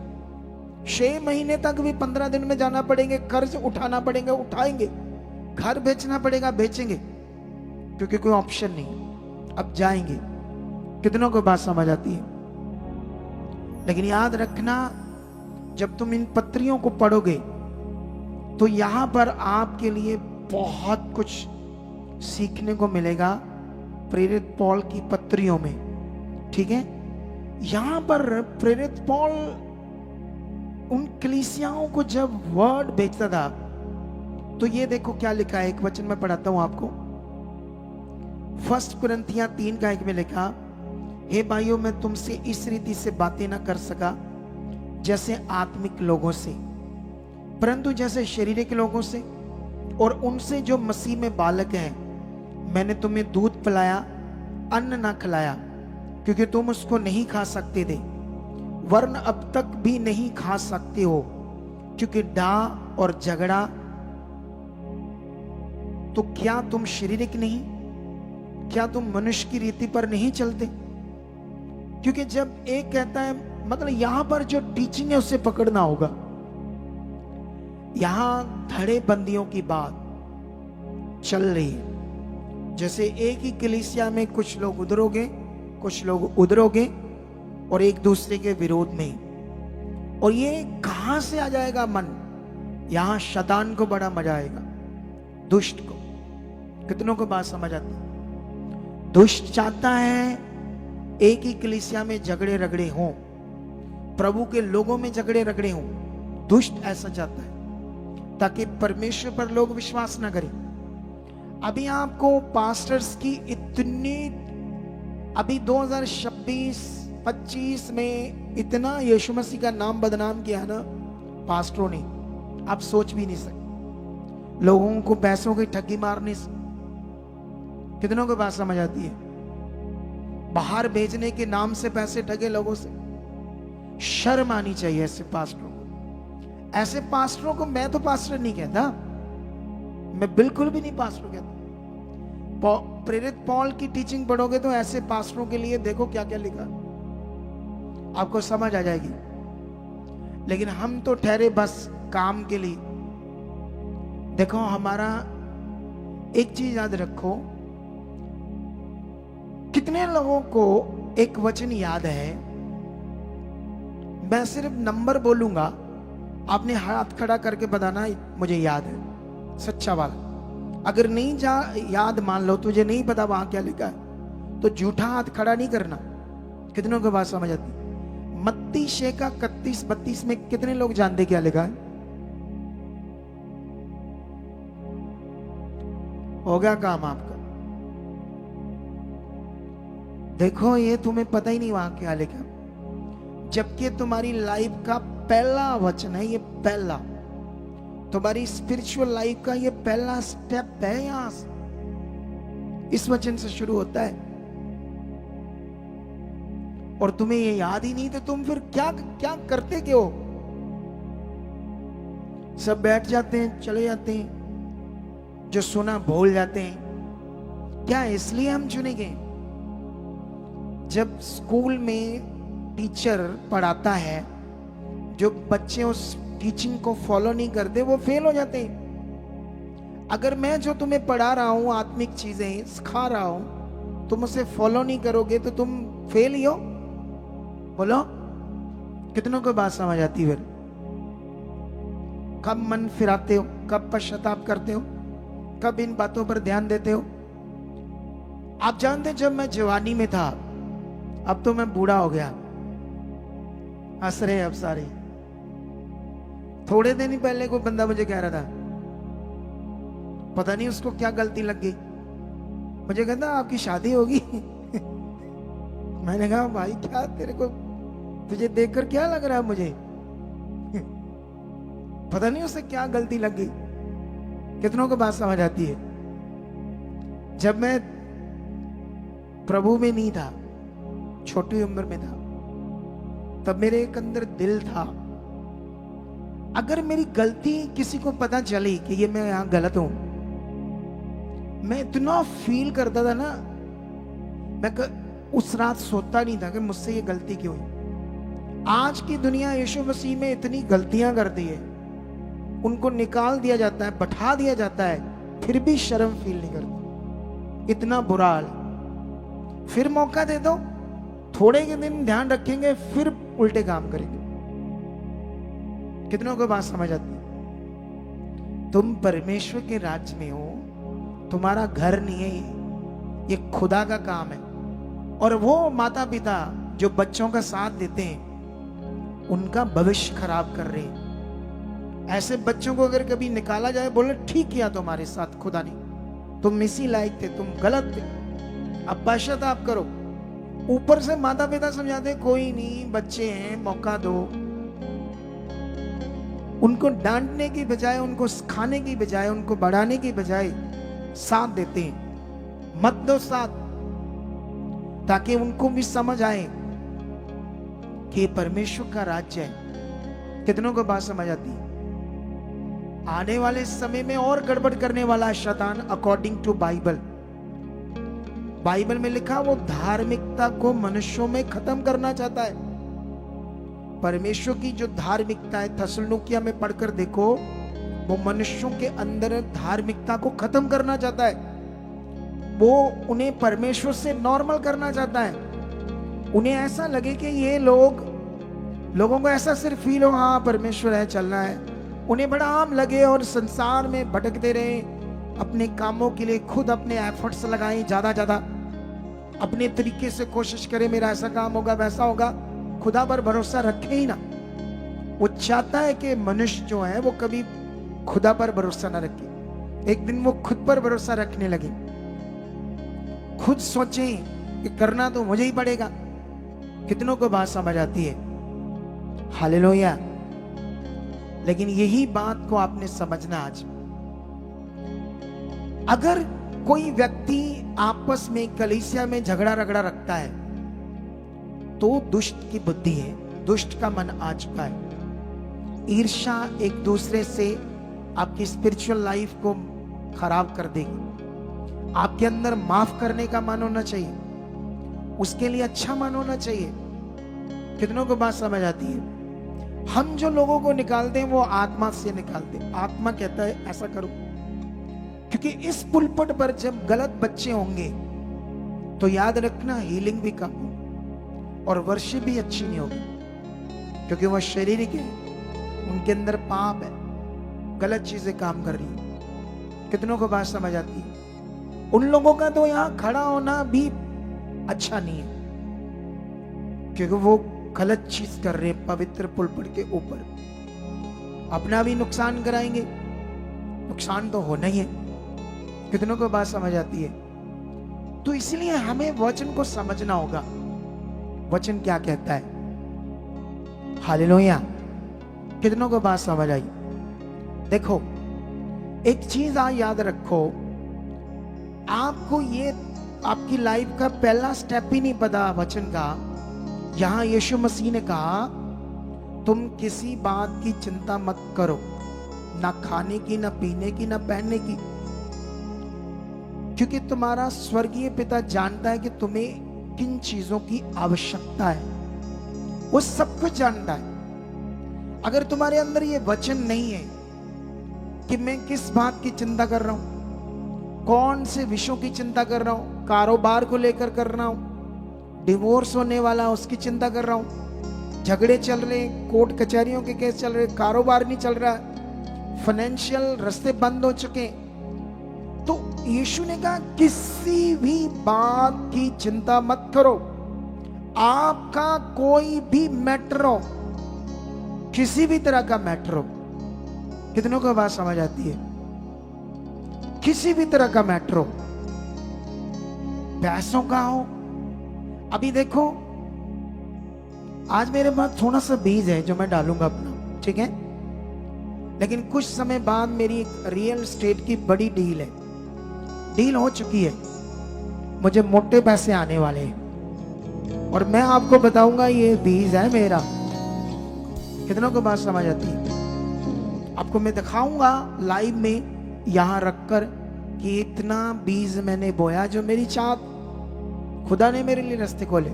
6 महीने तक भी 15 दिन में जाना पड़ेंगे, कर्ज उठाना पड़ेगा उठाएंगे, घर बेचना पड़ेगा बेचेंगे, क्योंकि कोई ऑप्शन नहीं, अब जाएंगे। कितनों को बात समझ आती है? लेकिन याद रखना, जब तुम इन पत्रियों को पढ़ोगे तो यहां पर आपके लिए बहुत कुछ सीखने को मिलेगा प्रेरित पौल की पत्रियों में। ठीक है, यहां पर प्रेरित पौल उन कलीसियाओं को जब वर्ड भेजता था, तो ये देखो क्या लिखा है। एक वचन में पढ़ाता हूं आपको। 1 कुरिन्थियां 3:1 में लिखा, हे भाइयों, मैं तुमसे इस रीति से बातें ना कर सका जैसे आत्मिक लोगों से, परंतु जैसे शारीरिक लोगों से, और उनसे जो मसीह में बालक हैं। मैंने तुम्हें दूध पिलाया, अन्न ना खिलाया, क्योंकि तुम उसको नहीं खा सकते थे, वरन अब तक भी नहीं खा सकते हो, क्योंकि डाह और झगड़ा। तो क्या तुम शारीरिक नहीं? क्या तुम मनुष्य की रीति पर नहीं चलते? क्योंकि जब एक कहता है, मतलब यहां पर जो टीचिंग है उसे पकड़ना होगा। यहां धड़े बंदियों की बात चल रही है। जैसे एक ही कलीसिया में कुछ लोग उधरोगे, कुछ लोग उधरोगे, और एक दूसरे के विरोध में। और ये कहां से आ जाएगा मन? यहां शैतान को बड़ा मजा आएगा, दुष्ट को। कितनों को बात समझ आती है? दुष्ट चाहता है एक ही कलीसिया में झगड़े रगड़े हों, प्रभु के लोगों में झगड़े रगड़े हों। दुष्ट ऐसा चाहता है ताकि परमेश्वर पर लोग विश्वास ना करें। अभी आपको पास्टर्स की इतनी, अभी 2026-25 में इतना यीशु मसीह का नाम बदनाम किया है ना पास्टरों ने, आप सोच भी नहीं सकते। लोगों को पैसों की ठगी मारने से। कितनों को बात समझ आती है? बाहर भेजने के नाम से पैसे ठगे लोगों से। शर्म आनी चाहिए ऐसे पास्टरों को। ऐसे पास्टरों को मैं तो पास्टर नहीं कहता, मैं बिल्कुल भी नहीं पास्टर कहता। प्रेरित पौल की टीचिंग पढ़ोगे तो ऐसे पास्टरों के लिए देखो क्या क्या लिखा, आपको समझ आ जाएगी। लेकिन हम तो ठहरे बस काम के लिए। देखो, हमारा एक चीज याद रखो, कितने लोगों को एक वचन याद है? मैं सिर्फ नंबर बोलूंगा, आपने हाथ खड़ा करके बताना मुझे याद है, सच्चा वाला। अगर नहीं याद, मान लो तुझे नहीं पता वहां क्या लिखा है, तो झूठा हाथ खड़ा नहीं करना। कितनों को बात समझ आती? मत्ती 6:31-32 में कितने लोग जानते क्या लिखा है? होगा काम आपका। देखो, ये तुम्हें पता ही नहीं वहां क्या लिखा, जबकि तुम्हारी लाइफ का पहला वचन है ये, पहला। तुम्हारी स्पिरिचुअल लाइफ का ये पहला स्टेप है, यहां से, इस वचन से शुरू होता है। और तुम्हें ये याद ही नहीं तो तुम फिर क्या क्या करते क्यों? सब बैठ जाते हैं, चले जाते हैं, जो सुना भूल जाते हैं। क्या इसलिए हम चुने गए? जब स्कूल में टीचर पढ़ाता है, जो बच्चे उस टीचिंग को फॉलो नहीं करते वो फेल हो जाते हैं। अगर मैं जो तुम्हें पढ़ा रहा हूं, आत्मिक चीजें सिखा रहा हूं, तुम उसे फॉलो नहीं करोगे तो तुम फेल ही हो। बोलो, कितनों को बात समझ आती है? फिर कब मन फिराते हो, कब पश्चाताप करते हो, कब इन बातों पर ध्यान देते हो? आप जानते, जब मैं जवानी में था, अब तो मैं बूढ़ा हो गया, हंस रहे अब सारे। थोड़े दिन ही पहले कोई बंदा मुझे कह रहा था, पता नहीं उसको क्या गलती लग गई, मुझे कहता आपकी शादी होगी। मैंने कहा भाई क्या तेरे को, तुझे देखकर क्या लग रहा है मुझे? पता नहीं उसे क्या गलती लग गई। कितनों को बात समझ आती है? जब मैं प्रभु में नहीं था, छोटी उम्र में था, तब मेरे एक अंदर दिल था, अगर मेरी गलती किसी को पता चली कि ये मैं यहां गलत हूं, मैं इतना फील करता था ना, मैं उस रात सोता नहीं था कि मुझसे ये गलती क्यों हुई। आज की दुनिया यीशु मसीह में इतनी गलतियां करती है, उनको निकाल दिया जाता है, बैठा दिया जाता है, फिर भी शर्म फील नहीं करती। इतना बुरा हाल। फिर मौका दे दो, थोड़े के दिन ध्यान रखेंगे, फिर उल्टे काम करेंगे। कितनों को बात समझ आती है? तुम परमेश्वर के राज्य में हो, तुम्हारा घर नहीं है ये खुदा का काम है। और वो माता पिता जो बच्चों का साथ देते हैं, उनका भविष्य खराब कर रहे हैं। ऐसे बच्चों को अगर कभी निकाला जाए, बोले ठीक किया तुम्हारे साथ खुदा ने, तुम इसी लायक थे, तुम गलत थे, अब पश्चाताप करो। ऊपर से माता पिता समझाते कोई नहीं, बच्चे हैं, मौका दो। उनको डांटने की बजाय, उनको सिखाने की बजाय, उनको बढ़ाने की बजाय साथ देते हैं। मत दो साथ, ताकि उनको भी समझ आए कि परमेश्वर का राज्य है। कितनों को बात समझ आती है? आने वाले समय में और गड़बड़ करने वाला शैतान, अकॉर्डिंग टू बाइबल। बाइबल में लिखा, वो धार्मिकता को मनुष्यों में खत्म करना चाहता है। परमेश्वर की जो धार्मिकता है, थस्सलुनीकियों में पढ़कर देखो, वो मनुष्यों के अंदर धार्मिकता को खत्म करना चाहता है। वो उन्हें परमेश्वर से नॉर्मल करना चाहता है। उन्हें ऐसा लगे कि ये लोगों को ऐसा सिर्फ फील हो, हाँ परमेश्वर है, चलना है। उन्हें बड़ा आम लगे और संसार में भटकते रहे, अपने कामों के लिए खुद अपने एफर्ट्स लगाएं, ज्यादा अपने तरीके से कोशिश करें, मेरा ऐसा काम होगा, वैसा होगा। खुदा पर भरोसा रखे ही ना। वो चाहता है कि मनुष्य जो है वो कभी खुदा पर भरोसा ना रखे। एक दिन वो खुद पर भरोसा रखने लगे, खुद सोचें कि करना तो मुझे ही पड़ेगा। कितनों को बात समझ आती है? हालेलुया। लेकिन यही बात को आपने समझना आज। अगर कोई व्यक्ति आपस में कलीसिया में झगड़ा रगड़ा रखता है, तो दुष्ट की बुद्धि है, दुष्ट का मन आ चुका है। ईर्ष्या एक दूसरे से आपकी स्पिरिचुअल लाइफ को खराब कर देगी। आपके अंदर माफ करने का मन होना चाहिए, उसके लिए अच्छा मन होना चाहिए। कितनों को बात समझ आती है? हम जो लोगों को निकालते हैं वो आत्मा से निकालते हैं। आत्मा कहता है ऐसा करो, क्योंकि इस पुलपट पर जब गलत बच्चे होंगे तो याद रखना, हीलिंग भी कम होगी और वर्षी भी अच्छी नहीं होगी, क्योंकि वह शारीरिक है, उनके अंदर पाप है, गलत चीजें काम कर रही है। कितनों को बात समझ आती है? उन लोगों का तो यहां खड़ा होना भी अच्छा नहीं है, क्योंकि वो गलत चीज कर रहे हैं। पवित्र पुलपट के ऊपर अपना भी नुकसान कराएंगे, नुकसान तो होना ही है। कितनों को बात समझ आती है? तो इसलिए हमें वचन को समझना होगा, वचन क्या कहता है। हालेलुया। कितनों को बात समझ आई? देखो, एक चीज याद रखो, आपको ये आपकी लाइफ का पहला स्टेप ही नहीं पता वचन का। यहां यीशु मसीह ने कहा तुम किसी बात की चिंता मत करो, ना खाने की, ना पीने की, ना पहनने की, क्योंकि तुम्हारा स्वर्गीय पिता जानता है कि तुम्हें किन चीजों की आवश्यकता है। वो सब कुछ जानता है। अगर तुम्हारे अंदर ये वचन नहीं है कि मैं किस बात की चिंता कर रहा हूं, कौन से विषयों की चिंता कर रहा हूं, कारोबार को लेकर कर रहा हूं, डिवोर्स होने वाला उसकी चिंता कर रहा हूं, झगड़े चल रहे, कोर्ट कचहरियों के केस चल रहे, कारोबार नहीं चल रहा, फाइनेंशियल रास्ते बंद हो चुके, तो यीशु ने कहा किसी भी बात की चिंता मत करो। आपका कोई भी मैटर हो, किसी भी तरह का मैटर हो, कितनों को बात समझ आती है? किसी भी तरह का मैटर हो, पैसों का हो। अभी देखो, आज मेरे पास थोड़ा सा बीज है जो मैं डालूंगा अपना, ठीक है, लेकिन कुछ समय बाद मेरी एक रियल एस्टेट की बड़ी डील है, डील हो चुकी है, मुझे मोटे पैसे आने वाले हैं और मैं आपको बताऊंगा ये बीज है मेरा। कितनों को बात समझ आती है? आपको मैं दिखाऊंगा लाइव में यहां रखकर कि इतना बीज मैंने बोया, जो मेरी चाहत, खुदा ने मेरे लिए रास्ते खोले।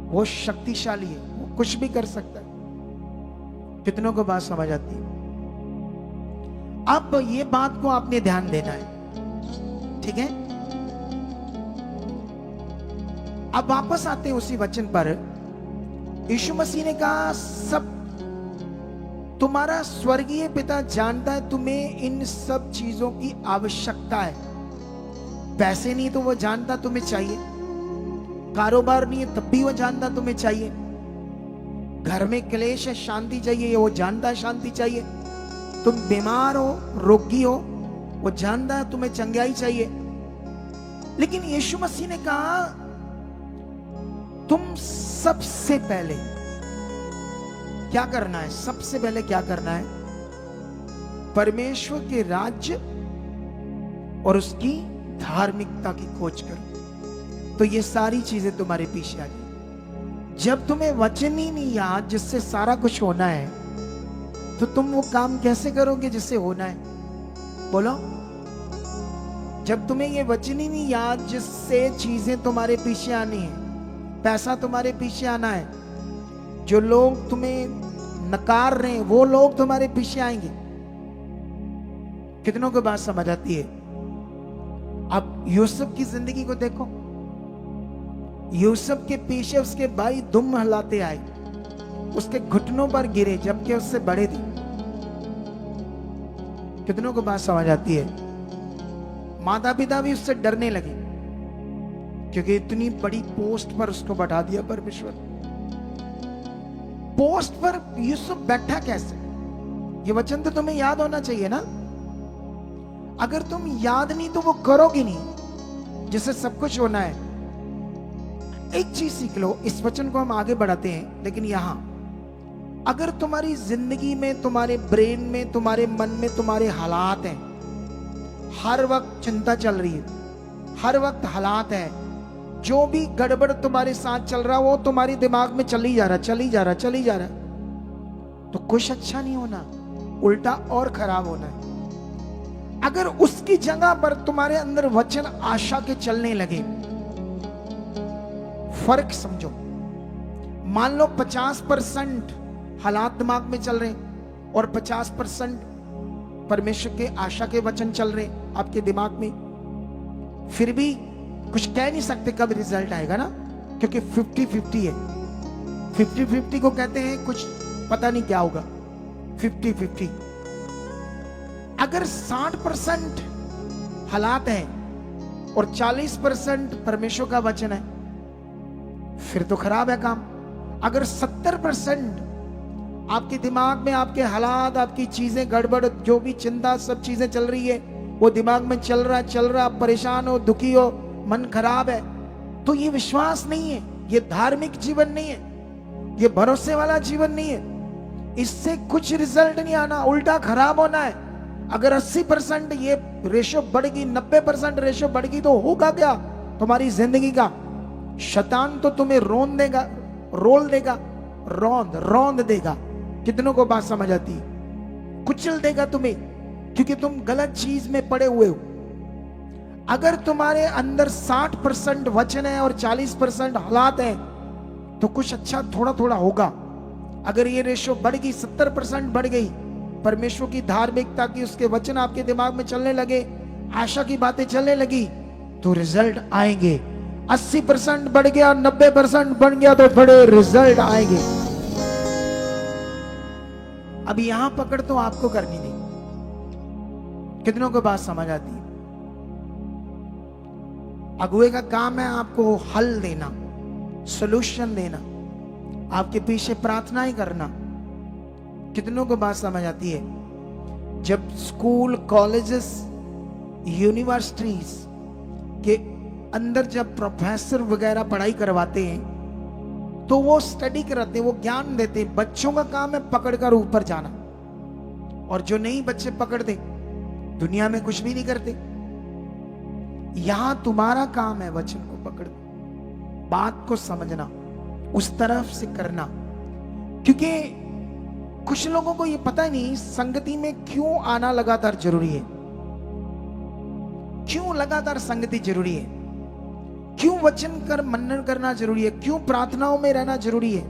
वो शक्तिशाली है, वो कुछ भी कर सकता है। कितनों को बात समझ आती है? अब ये बात को आपने ध्यान देना है, ठीक है? अब वापस आते हैं उसी वचन पर। यीशु मसीह ने कहा सब तुम्हारा स्वर्गीय पिता जानता है तुम्हें इन सब चीजों की आवश्यकता है। पैसे नहीं तो वो जानता तुम्हें चाहिए, कारोबार नहीं है तब भी वो जानता तुम्हें चाहिए, घर में क्लेश है, शांति चाहिए, वो जानता है शांति चाहिए, तुम बीमार हो, रोगी हो, वो जानता है तुम्हें चंगाई चाहिए। लेकिन यीशु मसीह ने कहा तुम सबसे पहले क्या करना है? सबसे पहले क्या करना है? परमेश्वर के राज्य और उसकी धार्मिकता की खोज करो, तो ये सारी चीजें तुम्हारे पीछे आ जाएंगी। जब तुम्हें वचन ही नहीं याद जिससे सारा कुछ होना है, तो तुम वो काम कैसे करोगे जिससे होना है? बोलो। जब तुम्हें ये वचन ही नहीं याद जिससे चीजें तुम्हारे पीछे आनी है, पैसा तुम्हारे पीछे आना है, जो लोग तुम्हें नकार रहे हैं वो लोग तुम्हारे पीछे आएंगे। कितनों को बात समझ आती है? अब यूसुफ की जिंदगी को देखो, यूसुफ के पीछे उसके भाई दुम हिलाते आए, उसके घुटनों पर गिरे जबकि उससे बड़े थे। कितनों को बात समझ आती है? माता पिता भी उससे डरने लगे क्योंकि इतनी बड़ी पोस्ट पर उसको बैठा दिया परमेश्वर। पोस्ट पर यूसुफ बैठा कैसे? ये वचन तो तुम्हें याद होना चाहिए ना। अगर तुम याद नहीं तो वो करोगे नहीं जिससे सब कुछ होना है। एक चीज सीख लो, इस वचन को हम आगे बढ़ाते हैं, लेकिन यहां अगर तुम्हारी जिंदगी में, तुम्हारे ब्रेन में, तुम्हारे मन में तुम्हारे हालात हैं, हर वक्त चिंता चल रही है, हर वक्त हालात है, जो भी गड़बड़ तुम्हारे साथ चल रहा वो तुम्हारे दिमाग में चली जा रहा, तो कुछ अच्छा नहीं होना, उल्टा और खराब होना है। अगर उसकी जगह पर तुम्हारे अंदर वचन आशा के चलने लगे, फर्क समझो। मान लो 50% हालात दिमाग में चल रहे और 50% परमेश्वर के आशा के वचन चल रहे आपके दिमाग में, फिर भी कुछ कह नहीं सकते कब रिजल्ट आएगा ना, क्योंकि 50-50 है। 50-50 को कहते हैं कुछ पता नहीं क्या होगा। 50-50 अगर 60% हालात है और 40% परमेश्वर का वचन है, फिर तो खराब है काम। अगर 70% आपके दिमाग में आपके हालात, आपकी चीजें गड़बड़, जो भी चिंता, सब चीजें चल रही है वो दिमाग में चल रहा, आप परेशान हो, दुखी हो, मन खराब है, तो ये विश्वास नहीं है, ये धार्मिक जीवन नहीं है, ये भरोसे वाला जीवन नहीं है। इससे कुछ रिजल्ट नहीं आना, उल्टा खराब होना है। अगर 80% ये रेशो बढ़ गई, 90% रेशो बढ़ गई, तो होगा क्या तुम्हारी जिंदगी का? शैतान तो तुम्हें रोन देगा, रोल देगा, रौंद देगा। कितनों को बात समझ आती है? कुचल देगा तुम्हें, क्योंकि तुम गलत चीज में पड़े हुए हो। अगर तुम्हारे अंदर 60% वचन है और 40% हालात है, तो कुछ अच्छा थोड़ा थोड़ा होगा। अगर ये रेशो बढ़ गई, 70% बढ़ गई, परमेश्वर की धार्मिकता की, उसके वचन आपके दिमाग में चलने लगे, आशा की बातें चलने लगी, तो रिजल्ट आएंगे। 80% बढ़ गया, 90% बढ़ गया, तो बड़े रिजल्ट आएंगे। अब यहां पकड़ तो आपको करनी नहीं। कितनों को बात समझ आती है? अगुए का काम है आपको हल देना, सॉल्यूशन देना, आपके पीछे प्रार्थना ही करना। कितनों को बात समझ आती है? जब स्कूल, कॉलेजेस, यूनिवर्सिटीज के अंदर जब प्रोफेसर वगैरह पढ़ाई करवाते हैं, तो वो स्टडी कराते हैं, वो ज्ञान देते हैं। बच्चों का काम है पकड़कर ऊपर जाना, और जो नहीं बच्चे पकड़ते, दुनिया में कुछ भी नहीं करते। यहां तुम्हारा काम है वचन को पकड़, बात को समझना, उस तरफ से करना। क्योंकि कुछ लोगों को ये पता ही नहीं संगति में क्यों आना लगातार जरूरी है, क्यों लगातार संगति जरूरी है, क्यों वचन कर मनन करना जरूरी है, क्यों प्रार्थनाओं में रहना जरूरी है,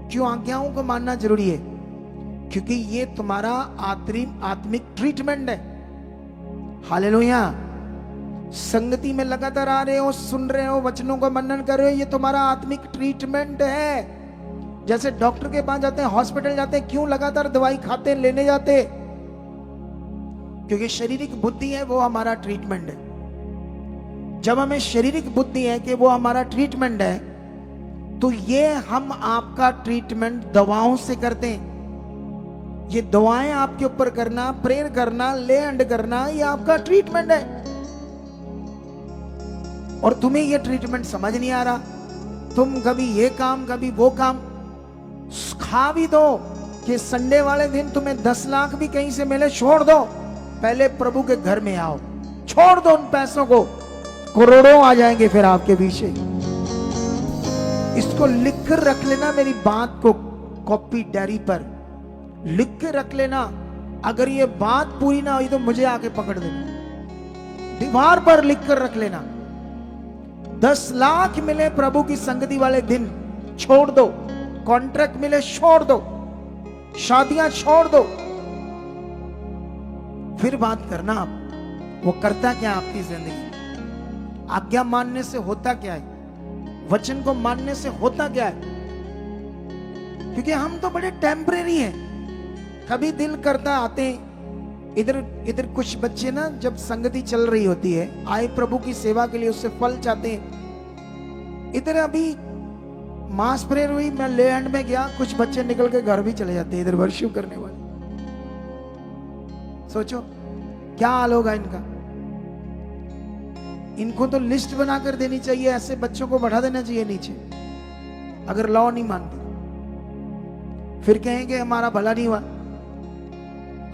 क्यों आज्ञाओं को मानना जरूरी है। क्योंकि ये तुम्हारा आत्मिक ट्रीटमेंट है। हालेलुया। संगति में लगातार आ रहे हो, सुन रहे हो, वचनों को मनन कर रहे हो, ये तुम्हारा आत्मिक ट्रीटमेंट है। जैसे डॉक्टर के पास जाते हैं, हॉस्पिटल जाते हैं, क्यों लगातार दवाई खाते, लेने जाते? क्योंकि शारीरिक बुद्धि है, वो हमारा ट्रीटमेंट है। जब हमें शारीरिक बुद्धि है कि वो हमारा ट्रीटमेंट है, तो ये हम आपका ट्रीटमेंट दवाओं से करते हैं। ये दवाएं आपके ऊपर करना, प्रेयर करना, ले हैंड करना, ये आपका ट्रीटमेंट है। और तुम्हें ये ट्रीटमेंट समझ नहीं आ रहा, तुम कभी ये काम, कभी वो काम। खा भी दो कि संडे वाले दिन तुम्हें 10 लाख भी कहीं से मिले, छोड़ दो, पहले प्रभु के घर में आओ, छोड़ दो उन पैसों को, करोड़ों आ जाएंगे फिर आपके पीछे। इसको लिख कर रख लेना, मेरी बात को कॉपी डायरी पर लिख के रख लेना। अगर ये बात पूरी ना हुई तो मुझे आके पकड़ देना, दीवार पर लिख कर रख लेना। 10 लाख मिले प्रभु की संगति वाले दिन, छोड़ दो। कॉन्ट्रैक्ट मिले, छोड़ दो। शादियां छोड़ दो। फिर बात करना आप, वो करता क्या आपकी जिंदगी? आज्ञा मानने से होता क्या है? वचन को मानने से होता क्या है? क्योंकि हम तो बड़े टेम्परेरी हैं। कभी दिल करता आते, इधर कुछ बच्चे ना, जब संगति चल रही होती है, आए प्रभु की सेवा के लिए, उससे फल चाहते हैं। इधर अभी मास प्रेयर हुई, मैं ले हैंड में गया, कुछ बच्चे निकल के घर भी चले जाते हैं, इधर वर्शिप करने वाले। सोचो क्या हाल होगा इनका। इनको तो लिस्ट बनाकर देनी चाहिए, ऐसे बच्चों को बढ़ा देना चाहिए नीचे, अगर लॉ नहीं मानते। फिर कहेंगे हमारा भला नहीं हुआ।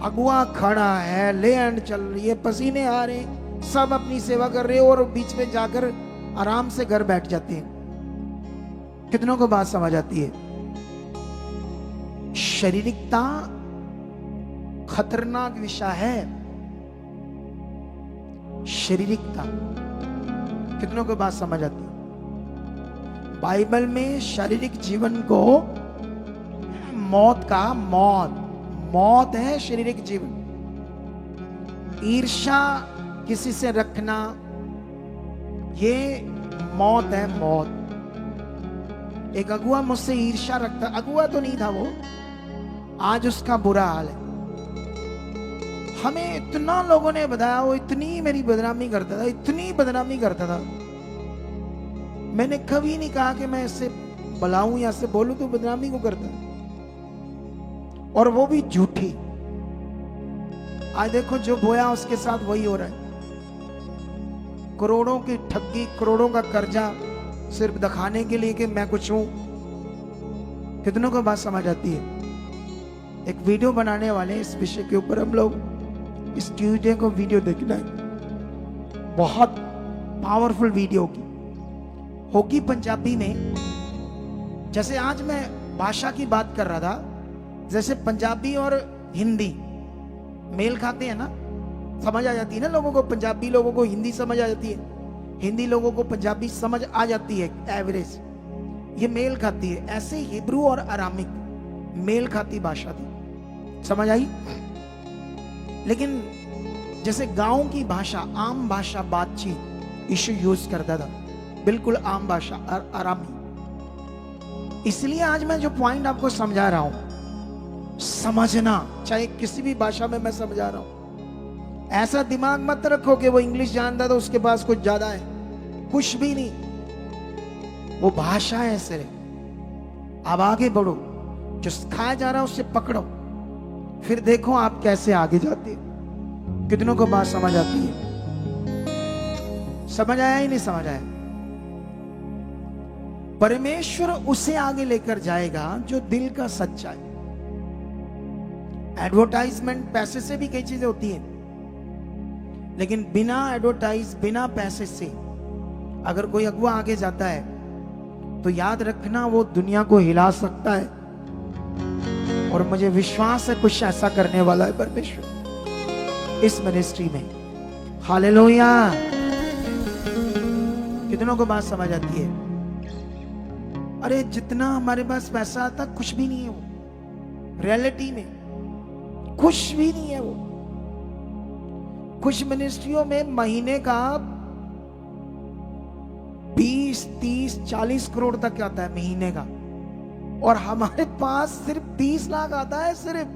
अगुआ खड़ा है, ले हैंड चल रही है, पसीने आ रहे, सब अपनी सेवा कर रहे हो, और बीच में जाकर आराम से घर बैठ जाते हैं। कितनों को बात समझ आती है? शारीरिकता खतरनाक विषय है। शारीरिकता, कितनों को बात समझ आती है? बाइबल में शारीरिक जीवन को मौत का, मौत है शारीरिक जीवन। ईर्ष्या किसी से रखना, ये मौत है, मौत। एक अगुआ मुझसे ईर्ष्या रखता, अगुआ तो नहीं था वो, आज उसका बुरा हाल है। हमें इतना लोगों ने बताया, वो इतनी मेरी बदनामी करता था, इतनी बदनामी करता था। मैंने कभी नहीं कहा कि मैं इससे बुलाऊं या इससे बोलूं, तो बदनामी को करता, और वो भी झूठी। आज देखो जो बोया उसके साथ वही हो रहा है। करोड़ों की ठगी, करोड़ों का कर्जा, सिर्फ दिखाने के लिए कि मैं कुछ हूं। कितनों को बात समझ आती है? एक वीडियो बनाने वाले हैं इस विषय के ऊपर। हम लोग इस ट्यूसडे को वीडियो देखना है, बहुत पावरफुल वीडियो होगी पंजाबी में। जैसे आज मैं भाषा की बात कर रहा था, जैसे पंजाबी और हिंदी मेल खाते हैं ना, समझ आ जाती है ना लोगों को। पंजाबी लोगों को हिंदी समझ आ जाती है, हिंदी लोगों को पंजाबी समझ आ जाती है, एवरेज ये मेल खाती है। ऐसे हिब्रू और अरामिक मेल खाती भाषा थी, समझ आई। लेकिन जैसे गांव की भाषा, आम भाषा, बातचीत यीशु यूज करता था, बिल्कुल आम भाषा आरामी। इसलिए आज मैं जो पॉइंट आपको समझा रहा हूं, समझना, चाहे किसी भी भाषा में मैं समझा रहा हूं। ऐसा दिमाग मत रखो कि वो इंग्लिश जानता तो उसके पास कुछ ज्यादा है, कुछ भी नहीं। वो भाषा है सिर्फ। अब आगे बढ़ो, जो सिखाया जा रहा है उससे पकड़ो, फिर देखो आप कैसे आगे जाते हो। कितनों को बात समझ आती है? समझ आया ही नहीं समझ आया? परमेश्वर उसे आगे लेकर जाएगा जो दिल का सच्चा है। एडवर्टाइजमेंट, पैसे से भी कई चीजें होती हैं, लेकिन बिना एडवर्टाइज, बिना पैसे से अगर कोई अगुआ आगे जाता है तो याद रखना वो दुनिया को हिला सकता है। और मुझे विश्वास है कुछ ऐसा करने वाला है परमेश्वर इस मिनिस्ट्री में। हालेलुया। कितनों को बात समझ आती है? अरे जितना हमारे पास पैसा आता कुछ भी नहीं है वो, रियलिटी में कुछ भी नहीं है वो। कुछ मिनिस्ट्रियों में महीने का 20, 30, 40 करोड़ तक आता है महीने का, और हमारे पास सिर्फ 20 लाख आता है। सिर्फ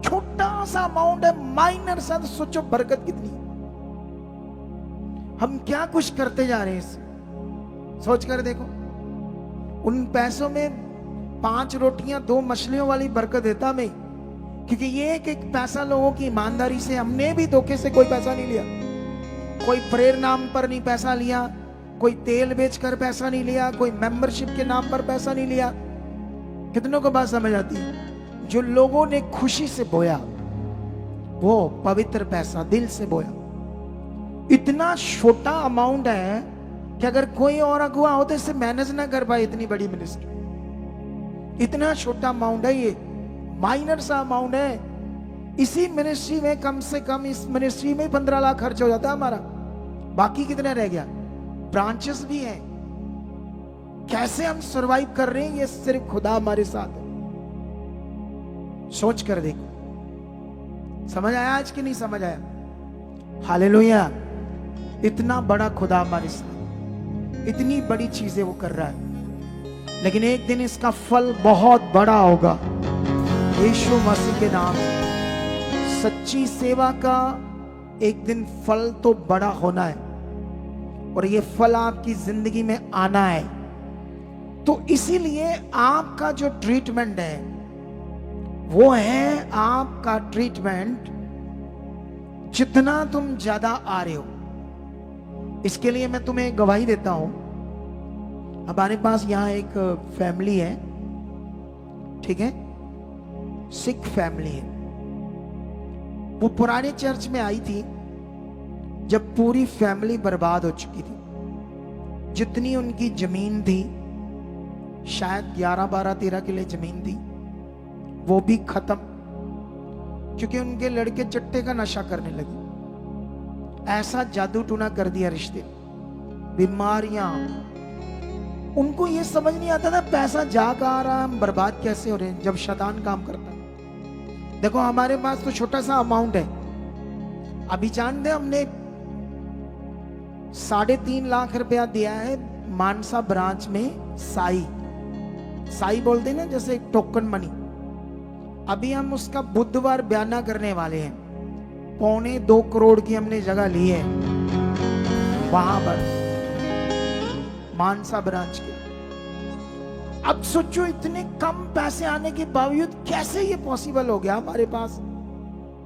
छोटा सा अमाउंट है, माइनर सा। तो सोचो बरकत कितनी। हम क्या कुछ करते जा रहे हैं इससे, सोच कर देखो। उन पैसों में 5 रोटियां 2 मछलियों वाली बरकत देता मैं, क्योंकि ये एक पैसा लोगों की ईमानदारी से, हमने भी धोखे से कोई पैसा नहीं लिया, कोई प्रेयर नाम पर नहीं पैसा लिया, कोई तेल बेचकर पैसा नहीं लिया, कोई मेंबरशिप के नाम पर पैसा नहीं लिया। कितनों को बात समझ आती है? जो लोगों ने खुशी से बोया, वो पवित्र पैसा दिल से बोया। इतना छोटा अमाउंट है कि अगर कोई और अगुआ हो तो इससे मैनेज ना कर पाए, इतनी बड़ी मिनिस्ट्री। इतना छोटा अमाउंट है, ये माइनर सा अमाउंट है। इसी मिनिस्ट्री में कम से कम, इस मिनिस्ट्री में 15 लाख खर्च हो जाता है हमारा। बाकी कितना रह गया? ब्रांचेस भी हैं। कैसे हम सरवाइव कर रहे हैं, ये सिर्फ खुदा हमारे साथ है। सोच कर देखो। समझ आया आज कि नहीं समझ आया? हालेलुया। इतना बड़ा खुदा हमारे साथ, इतनी बड़ी चीजें वो कर रहा है, लेकिन एक दिन इसका फल बहुत बड़ा होगा यीशु मसीह के नाम से। सच्ची सेवा का एक दिन फल तो बड़ा होना है, और ये फल आपकी जिंदगी में आना है। तो इसीलिए आपका जो ट्रीटमेंट है वो है, आपका ट्रीटमेंट जितना तुम ज्यादा आ रहे हो। इसके लिए मैं तुम्हें एक गवाही देता हूं। हमारे पास यहां एक फैमिली है, ठीक है, सिख फैमिली है। वो पुराने चर्च में आई थी जब पूरी फैमिली बर्बाद हो चुकी थी। जितनी उनकी जमीन थी, शायद 11, 12, 13 किले जमीन थी, वो भी खत्म, क्योंकि उनके लड़के चट्टे का नशा करने लगे। ऐसा जादू टूना कर दिया, रिश्ते, बीमारियां। उनको ये समझ नहीं आता था पैसा जा कहां आ रहा, हम बर्बाद कैसे हो रहे हैं जब शैतान काम करता है। देखो हमारे पास तो छोटा सा अमाउंट है। अभी जानते हैं, हमने 3.5 लाख रुपया दिया है मानसा ब्रांच में। साई बोलते हैं ना, जैसे टोकन मनी। अभी हम उसका बुधवार बयाना करने वाले हैं। 1.25 करोड़ की हमने जगह ली है वहां पर, मानसा ब्रांच के। अब सोचो, इतने कम पैसे आने के बावजूद कैसे ये पॉसिबल हो गया हमारे पास।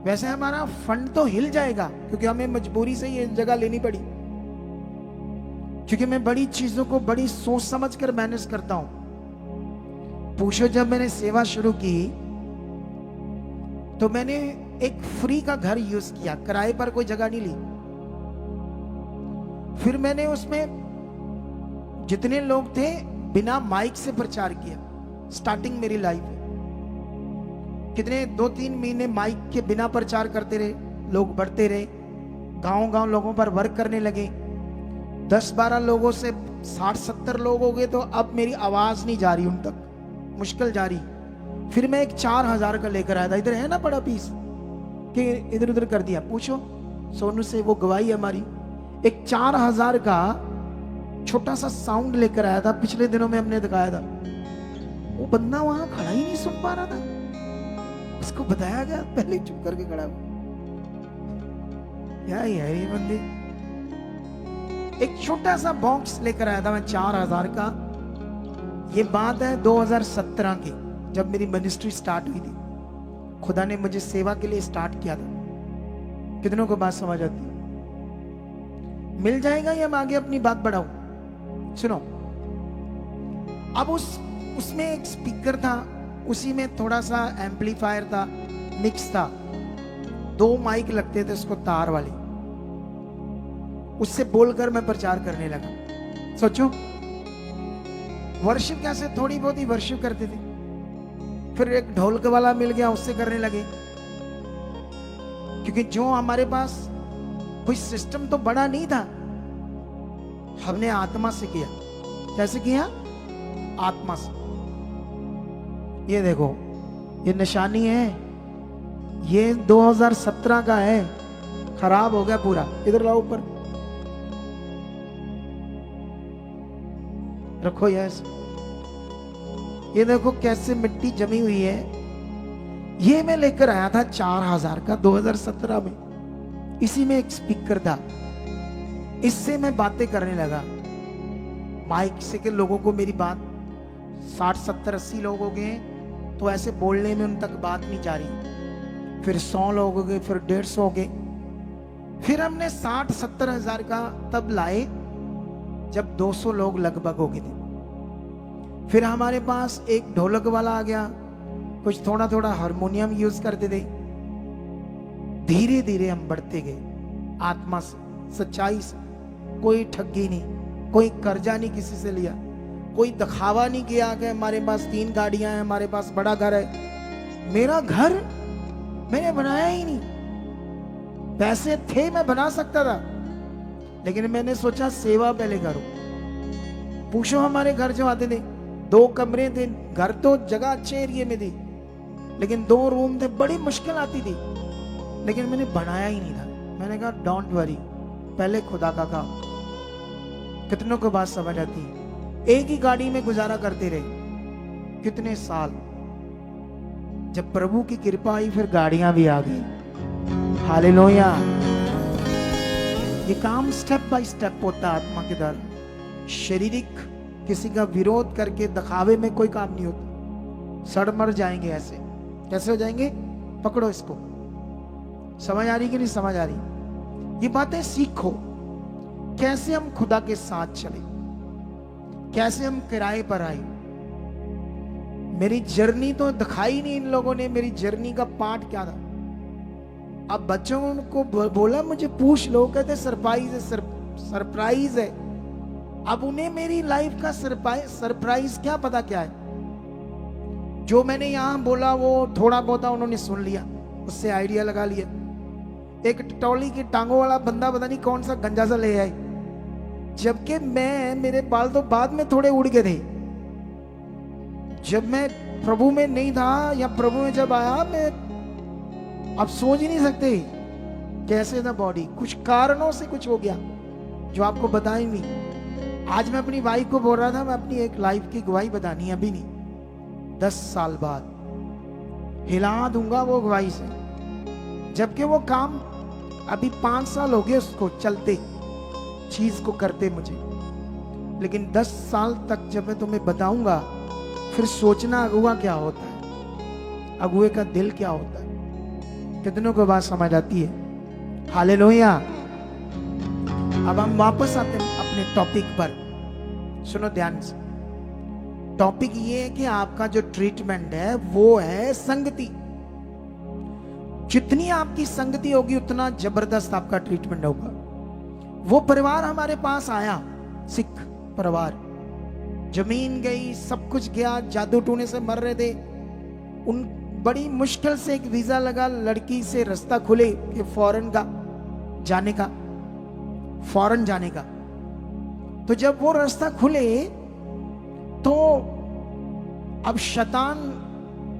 वैसे हमारा फंड तो हिल जाएगा, क्योंकि हमें मजबूरी से ये जगह लेनी पड़ी, क्योंकि मैं बड़ी चीजों को बड़ी सोच समझ कर मैनेज करता हूं। पूछो, जब मैंने सेवा शुरू की तो मैंने एक फ्री का घर यूज किया, किराए पर कोई जगह नहीं ली। फिर मैंने उसमें जितने लोग थे बिना माइक से प्रचार किया। स्टार्टिंग मेरी लाइफ है, कितने 2-3 महीने माइक के बिना प्रचार करते रहे, लोग बढ़ते रहे, गांव गांव लोगों पर वर्क करने लगे। 10-12 लोगों से 60-70 लोग हो गए, तो अब मेरी आवाज नहीं जा रही उन तक, मुश्किल जा रही। फिर मैं एक 4000 का लेकर आया था, इधर है ना बड़ा पीस कि इधर उधर कर दिया। पूछो सोनू से, वो गवाही हमारी। एक 4000 का छोटा सा साउंड लेकर आया था, पिछले दिनों में हमने दिखाया था। वो बंदा वहां खड़ा ही नहीं सुन पा रहा था, उसको बताया गया, पहले चुप करके खड़ा हुआ। क्या है ये बंदे। एक छोटा सा बॉक्स लेकर आया था मैं 4000 का। ये बात है 2017 की, जब मेरी मिनिस्ट्री स्टार्ट हुई थी। खुदा ने मुझे सेवा के लिए स्टार्ट किया था। कितनों को बात समझ आती है? मिल जाएगा या मैं आगे अपनी बात बढ़ाऊं? सुनो, अब उसमें एक स्पीकर था, उसी में थोड़ा सा एम्पलीफायर था, मिक्स था, 2 माइक लगते थे उसको तार वाली। उससे बोलकर मैं प्रचार करने लगा। सोचो, वर्शिप कैसे थोड़ी बहुत ही वर्शिप करते थे। फिर एक ढोलक वाला मिल गया, उससे करने लगे, क्योंकि जो हमारे पास कोई सिस्टम तो बड़ा नहीं था। हमने आत्मा से किया। कैसे किया? आत्मा से। ये देखो, ये निशानी है, ये 2017 का है, खराब हो गया पूरा। इधर लाओ ऊपर रखो। ये देखो कैसे मिट्टी जमी हुई है। ये मैं लेकर आया था 4000 का 2017 में। इसी में एक स्पीकर था, इससे मैं बातें करने लगा माइक से के लोगों को। मेरी बात 60-70-80 लोग हो गए, तो ऐसे बोलने में उन तक बात नहीं जा रही। फिर 100 लोग हो गए, फिर 150 हो गए। फिर हमने 60-70 हजार का तब लाए जब 200 लोग लगभग हो गए थे। फिर हमारे पास एक ढोलक वाला आ गया, कुछ थोड़ा थोड़ा हारमोनियम यूज करते थे। धीरे धीरे हम बढ़ते गए आत्मा से, सच्चाई से। कोई ठगी नहीं, कोई कर्जा नहीं किसी से लिया, कोई दिखावा नहीं किया कि हमारे पास 3 गाड़ियां हैं, हमारे पास बड़ा घर है। मेरा घर मैंने बनाया ही नहीं। पैसे थे, मैं बना सकता था, लेकिन मैंने सोचा सेवा पहले करो। पूछो हमारे घर जो आते थे, 2 कमरे थे, घर तो जगह अच्छे एरिया में थी, लेकिन 2 रूम थे, बड़ी मुश्किल आती थी, लेकिन मैंने बनाया ही नहीं था। मैंने कहा डोंट वरी, पहले खुदा का काम। कितनों को बात समझ आती है? एक ही गाड़ी में गुजारा करते रहे कितने साल। जब प्रभु की कृपा आई, फिर गाड़ियां भी आ गई। हालेलुया। ये काम स्टेप बाय स्टेप होता है आत्मा के द्वारा। शारीरिक किसी का विरोध करके दिखावे में कोई काम नहीं होता। सड़ मर जाएंगे ऐसे। कैसे हो जाएंगे? पकड़ो इसको। समझ आ रही कि नहीं समझ आ रही? ये बातें सीखो, कैसे हम खुदा के साथ चले, कैसे हम किराए पर आए। मेरी जर्नी तो दिखाई नहीं इन लोगों ने, मेरी जर्नी का पार्ट क्या था। अब बच्चों को बोला मुझे पूछ लो, कहते सरप्राइज है, सरप्राइज है। अब उन्हें मेरी लाइफ का सरप्राइज क्या पता क्या है। जो मैंने यहां बोला वो थोड़ा बहुत उन्होंने सुन लिया, उससे आइडिया लगा लिया। एक टटौली की टांगों वाला बंदा पता नहीं कौन सा गंजा सा ले आए, जबकि मेरे बाल तो बाद में थोड़े उड़ गए थे। जब मैं प्रभु में नहीं था या प्रभु में जब आया, मैं अब सोच ही नहीं सकते कैसे था बॉडी। कुछ कारणों से कुछ हो गया जो आपको बताएंगे। आज मैं अपनी वाइफ को बोल रहा था, मैं अपनी एक लाइफ की गवाही बतानी है, अभी नहीं, 10 साल बाद हिला दूंगा वो गवाही से। जबकि वो काम अभी 5 साल हो गए उसको चलते, चीज को करते मुझे, लेकिन 10 साल तक जब मैं तुम्हें बताऊंगा, फिर सोचना अगुआ क्या होता है, अगुए का दिल क्या होता है। कितनों को बात समझ आती है? हालेलुया। अब हम वापस आते हैं अपने टॉपिक पर। सुनो ध्यान से। टॉपिक ये है कि आपका जो ट्रीटमेंट है वो है संगति। जितनी आपकी संगति होगी उतना जबरदस्त आपका ट्रीटमेंट होगा। वो परिवार हमारे पास आया, सिख परिवार, जमीन गई, सब कुछ गया, जादू टूने से मर रहे थे। उन बड़ी मुश्किल से एक वीजा लगा, लड़की से रास्ता खुले कि फॉरेन जाने का। तो जब वो रास्ता खुले तो अब शैतान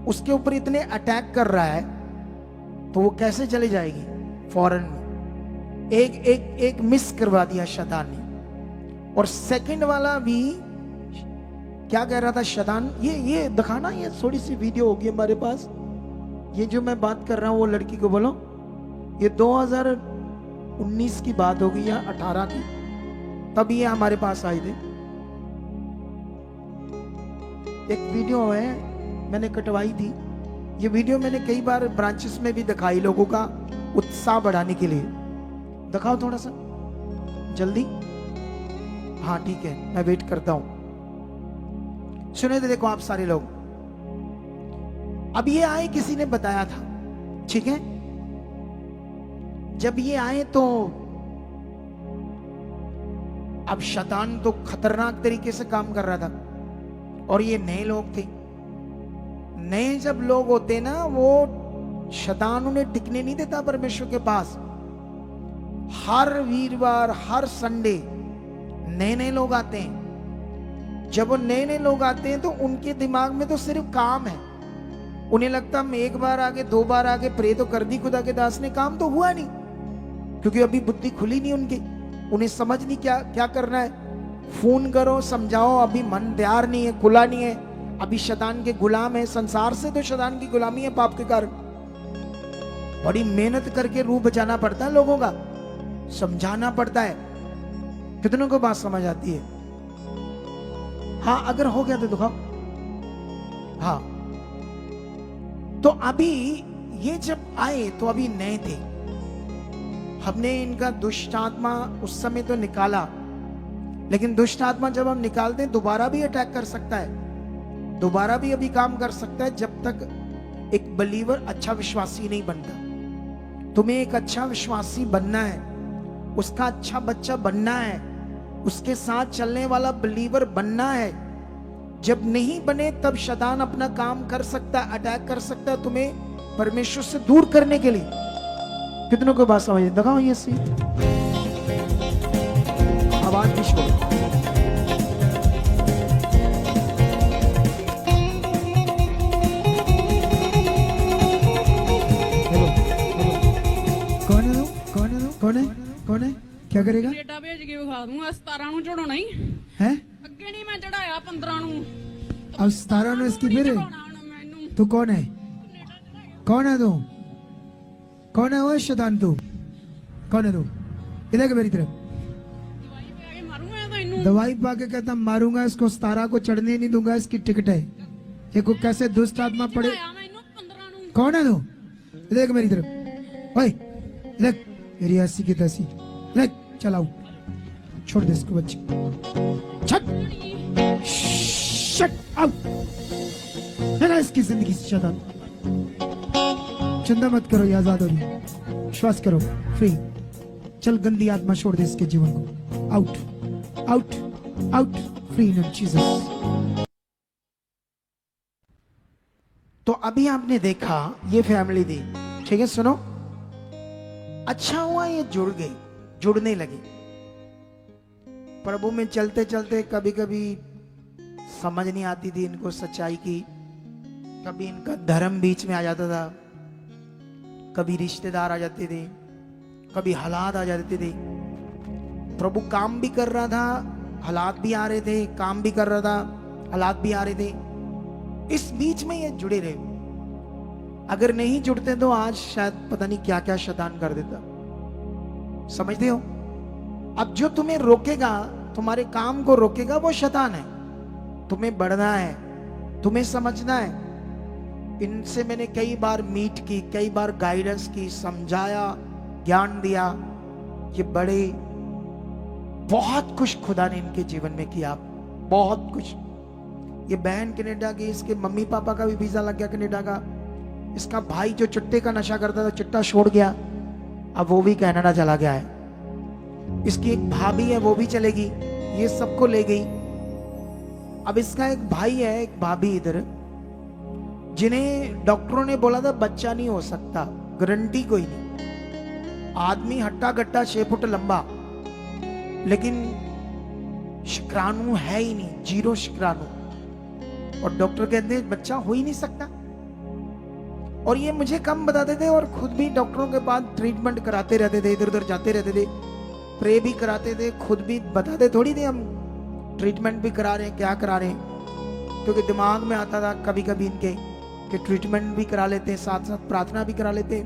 उसके ऊपर इतने अटैक कर रहा है, तो वो कैसे चली जाएगी फॉरेन में। एक मिस करवा दिया शैतान ने। और सेकंड वाला भी क्या कह रहा था शैतान, ये दिखाना, ये थोड़ी सी वीडियो होगी हमारे पास। ये जो मैं बात कर रहा हूं वो लड़की को बोलो, ये 2019 की बात होगी या 18 की, तब ये हमारे पास आए थे। एक वीडियो है, मैंने कटवाई थी। ये वीडियो मैंने कई बार ब्रांचेस में भी दिखाई, लोगों का उत्साह बढ़ाने के लिए। दिखाओ थोड़ा सा जल्दी। हाँ ठीक है, मैं वेट करता हूं। सुने थे, देखो आप सारे लोग। अब ये आए, किसी ने बताया था, ठीक है। जब ये आए तो अब शैतान तो खतरनाक तरीके से काम कर रहा था, और ये नए लोग थे। नए जब लोग होते ना, वो शैतान उन्हें टिकने नहीं देता परमेश्वर के पास। हर वीरवार, हर संडे नए नए लोग आते हैं। जब वो नए नए लोग आते हैं तो उनके दिमाग में तो सिर्फ काम है। उन्हें लगता हम एक बार आगे, 2 बार आगे प्रे तो कर दी खुदा के दास ने, काम तो हुआ नहीं, क्योंकि अभी बुद्धि खुली नहीं उनकी। उन्हें समझ नहीं क्या क्या करना है। फोन करो, समझाओ, अभी मन तैयार नहीं है, खुला नहीं है, अभी शैतान के गुलाम है। संसार से तो शैतान की गुलामी है पाप के कारण। बड़ी मेहनत करके रूह बचाना पड़ता है लोगों का, समझाना पड़ता है। कितनों को बात समझ आती है? हाँ, अगर हो गया तो दिखाओ। हाँ, तो अभी ये जब आए तो अभी नए थे। हमने इनका दुष्ट आत्मा उस समय तो निकाला, लेकिन दुष्ट आत्मा जब हम निकालते हैं दोबारा भी अटैक कर सकता है, दोबारा भी अभी काम कर सकता है, जब तक एक बलीवर अच्छा विश्वासी नहीं बनता। तुम्हें एक अच्छा विश्वासी बनना है, उसका अच्छा बच्चा बनना है, उसके साथ चलने वाला बलीवर बनना है। जब नहीं बने तब शैतान अपना काम कर सकता है, अटैक कर सकता है तुम्हें परमेश्वर से दूर करने के लिए। कितनों को बात समझ? दिखाओ ये सी आवाज भी छोड़ो। कौन है? क्या करेगा? ਕੈਨੇਡਾ ਭੇਜ ਕੇ ਵਿਖਾ ਦੂੰਗਾ। 17 ਨੂੰ ਚੜਾਉਣਾ ਹੀ है। ਅੱਗੇ ਨਹੀਂ ਮੈਂ ਚੜਾਇਆ 15 ਨੂੰ। अब 17 में इसकी फिर ਮੈਨੂੰ तू कौन है? कौन है तू? कौन है वो शैतान? तू कौन है? तू इधर के मेरी तरफ। ਦਵਾਈ ਪਾ ਕੇ ਮਾਰੂੰਗਾ ਤੈਨੂੰ। दवाई पाके कहता मारूंगा इसको, 17 को चढ़ने नहीं दूंगा, इसकी टिकट है। देखो कैसे दुष्ट आत्मा पड़े। ਚੜਾਇਆ ਮੈਨੂੰ 15 ਨੂੰ। कौन है तू? इधर के मेरी तरफ। ओए इधर, मेरी अस्सी की तसी। ले चलाओ, छोड़ दे इसको बच्चे। Shut out. है इसकी जिंदगी से शैतान। चिंता मत करो, ये आजाद हो रही। विश्वास करो, फ्री। चल, गंदी आत्मा छोड़ दे इसके जीवन को। Out out out, free in Jesus. तो अभी आपने देखा ये फैमिली थी, ठीक है। सुनो, अच्छा हुआ ये जुड़ने लगी। प्रभु में चलते चलते कभी कभी समझ नहीं आती थी इनको सच्चाई की, कभी इनका धर्म बीच में आ जाता था, कभी रिश्तेदार आ जाते थे, कभी हालात आ जाते थे। प्रभु काम भी कर रहा था, हालात भी आ रहे थे, काम भी कर रहा था, हालात भी आ रहे थे। इस बीच में ये जुड़े रहे। अगर नहीं जुड़ते तो आज शायद पता नहीं क्या क्या शैतान कर देता। समझते हो? अब जो तुम्हें रोकेगा, तुम्हारे काम को रोकेगा, वो शैतान है। तुम्हें बढ़ना है, तुम्हें समझना है। इनसे मैंने कई बार मीट की, कई बार गाइडेंस की, समझाया, ज्ञान दिया। ये बड़े बहुत कुछ खुदा ने इनके जीवन में किया, बहुत कुछ। ये बहन कनाडा की, इसके मम्मी पापा का भी वीजा लग गया कनाडा का, इसका भाई जो चिट्टे का नशा करता था चिट्टा छोड़ गया, अब वो भी कनाडा चला गया है, इसकी एक भाभी है वो भी चलेगी, ये सबको ले गई। अब इसका एक भाई है एक भाभी इधर, जिन्हें डॉक्टरों ने बोला था बच्चा नहीं हो सकता, गारंटी कोई नहीं, आदमी हट्टा गट्टा 6 फुट लंबा, लेकिन शुक्राणु है ही नहीं, 0 शुक्राणु, और डॉक्टर कहते हैं बच्चा हो ही नहीं सकता। और ये मुझे कम बताते थे और खुद भी डॉक्टरों के पास ट्रीटमेंट कराते रहते थे, इधर उधर जाते रहते थे, प्रे भी कराते थे, खुद भी बताते थोड़ी थे हम ट्रीटमेंट भी करा रहे हैं क्या करा रहे हैं, क्योंकि दिमाग में आता था कभी कभी इनके कि ट्रीटमेंट भी करा लेते हैं, साथ साथ प्रार्थना भी करा लेते हैं।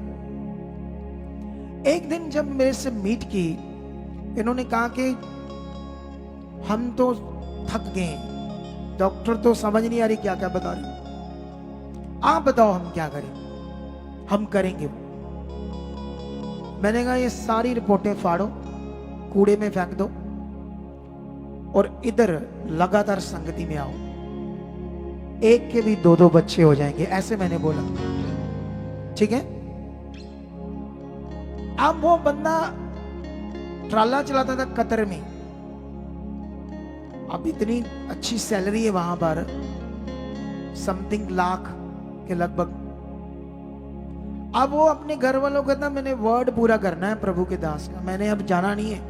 एक दिन जब मेरे से मीट की, इन्होंने कहा कि हम तो थक गए हैं, डॉक्टर तो समझ नहीं आ रही क्या क्या बता रही, आप बताओ हम क्या करें, हम करेंगे। मैंने कहा ये सारी रिपोर्टें फाड़ो, कूड़े में फेंक दो और इधर लगातार संगति में आओ, एक के भी 2-2 बच्चे हो जाएंगे, ऐसे मैंने बोला, ठीक है। अब वो बंदा ट्राला चलाता था कतर में, अब इतनी अच्छी सैलरी है वहां पर, समथिंग लाख के लगभग। अब वो अपने घर वालों को कहता मैंने वर्ड पूरा करना है प्रभु के दास का, मैंने अब जाना नहीं है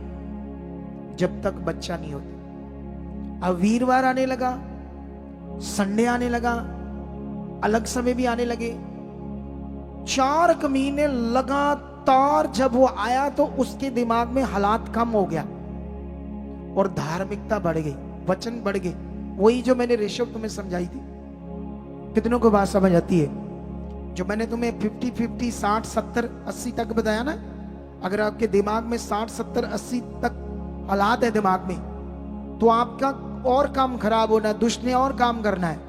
जब तक बच्चा नहीं होता। अब वीरवार आने लगा, संडे आने लगा, अलग समय भी आने लगे, 4 महीने लगातार जब वो आया तो उसके दिमाग में हालात कम हो गया और धार्मिकता बढ़ गई, वचन बढ़ गए, वही जो मैंने रेशो तुम्हें समझाई थी। कितनों को बात समझ आती है? जो मैंने तुम्हें 50-50 60-70 80 तक बताया ना, अगर आपके दिमाग में 60-70-80 तक हालात है दिमाग में, तो आपका और काम खराब होना, दुष्ट ने और काम करना है।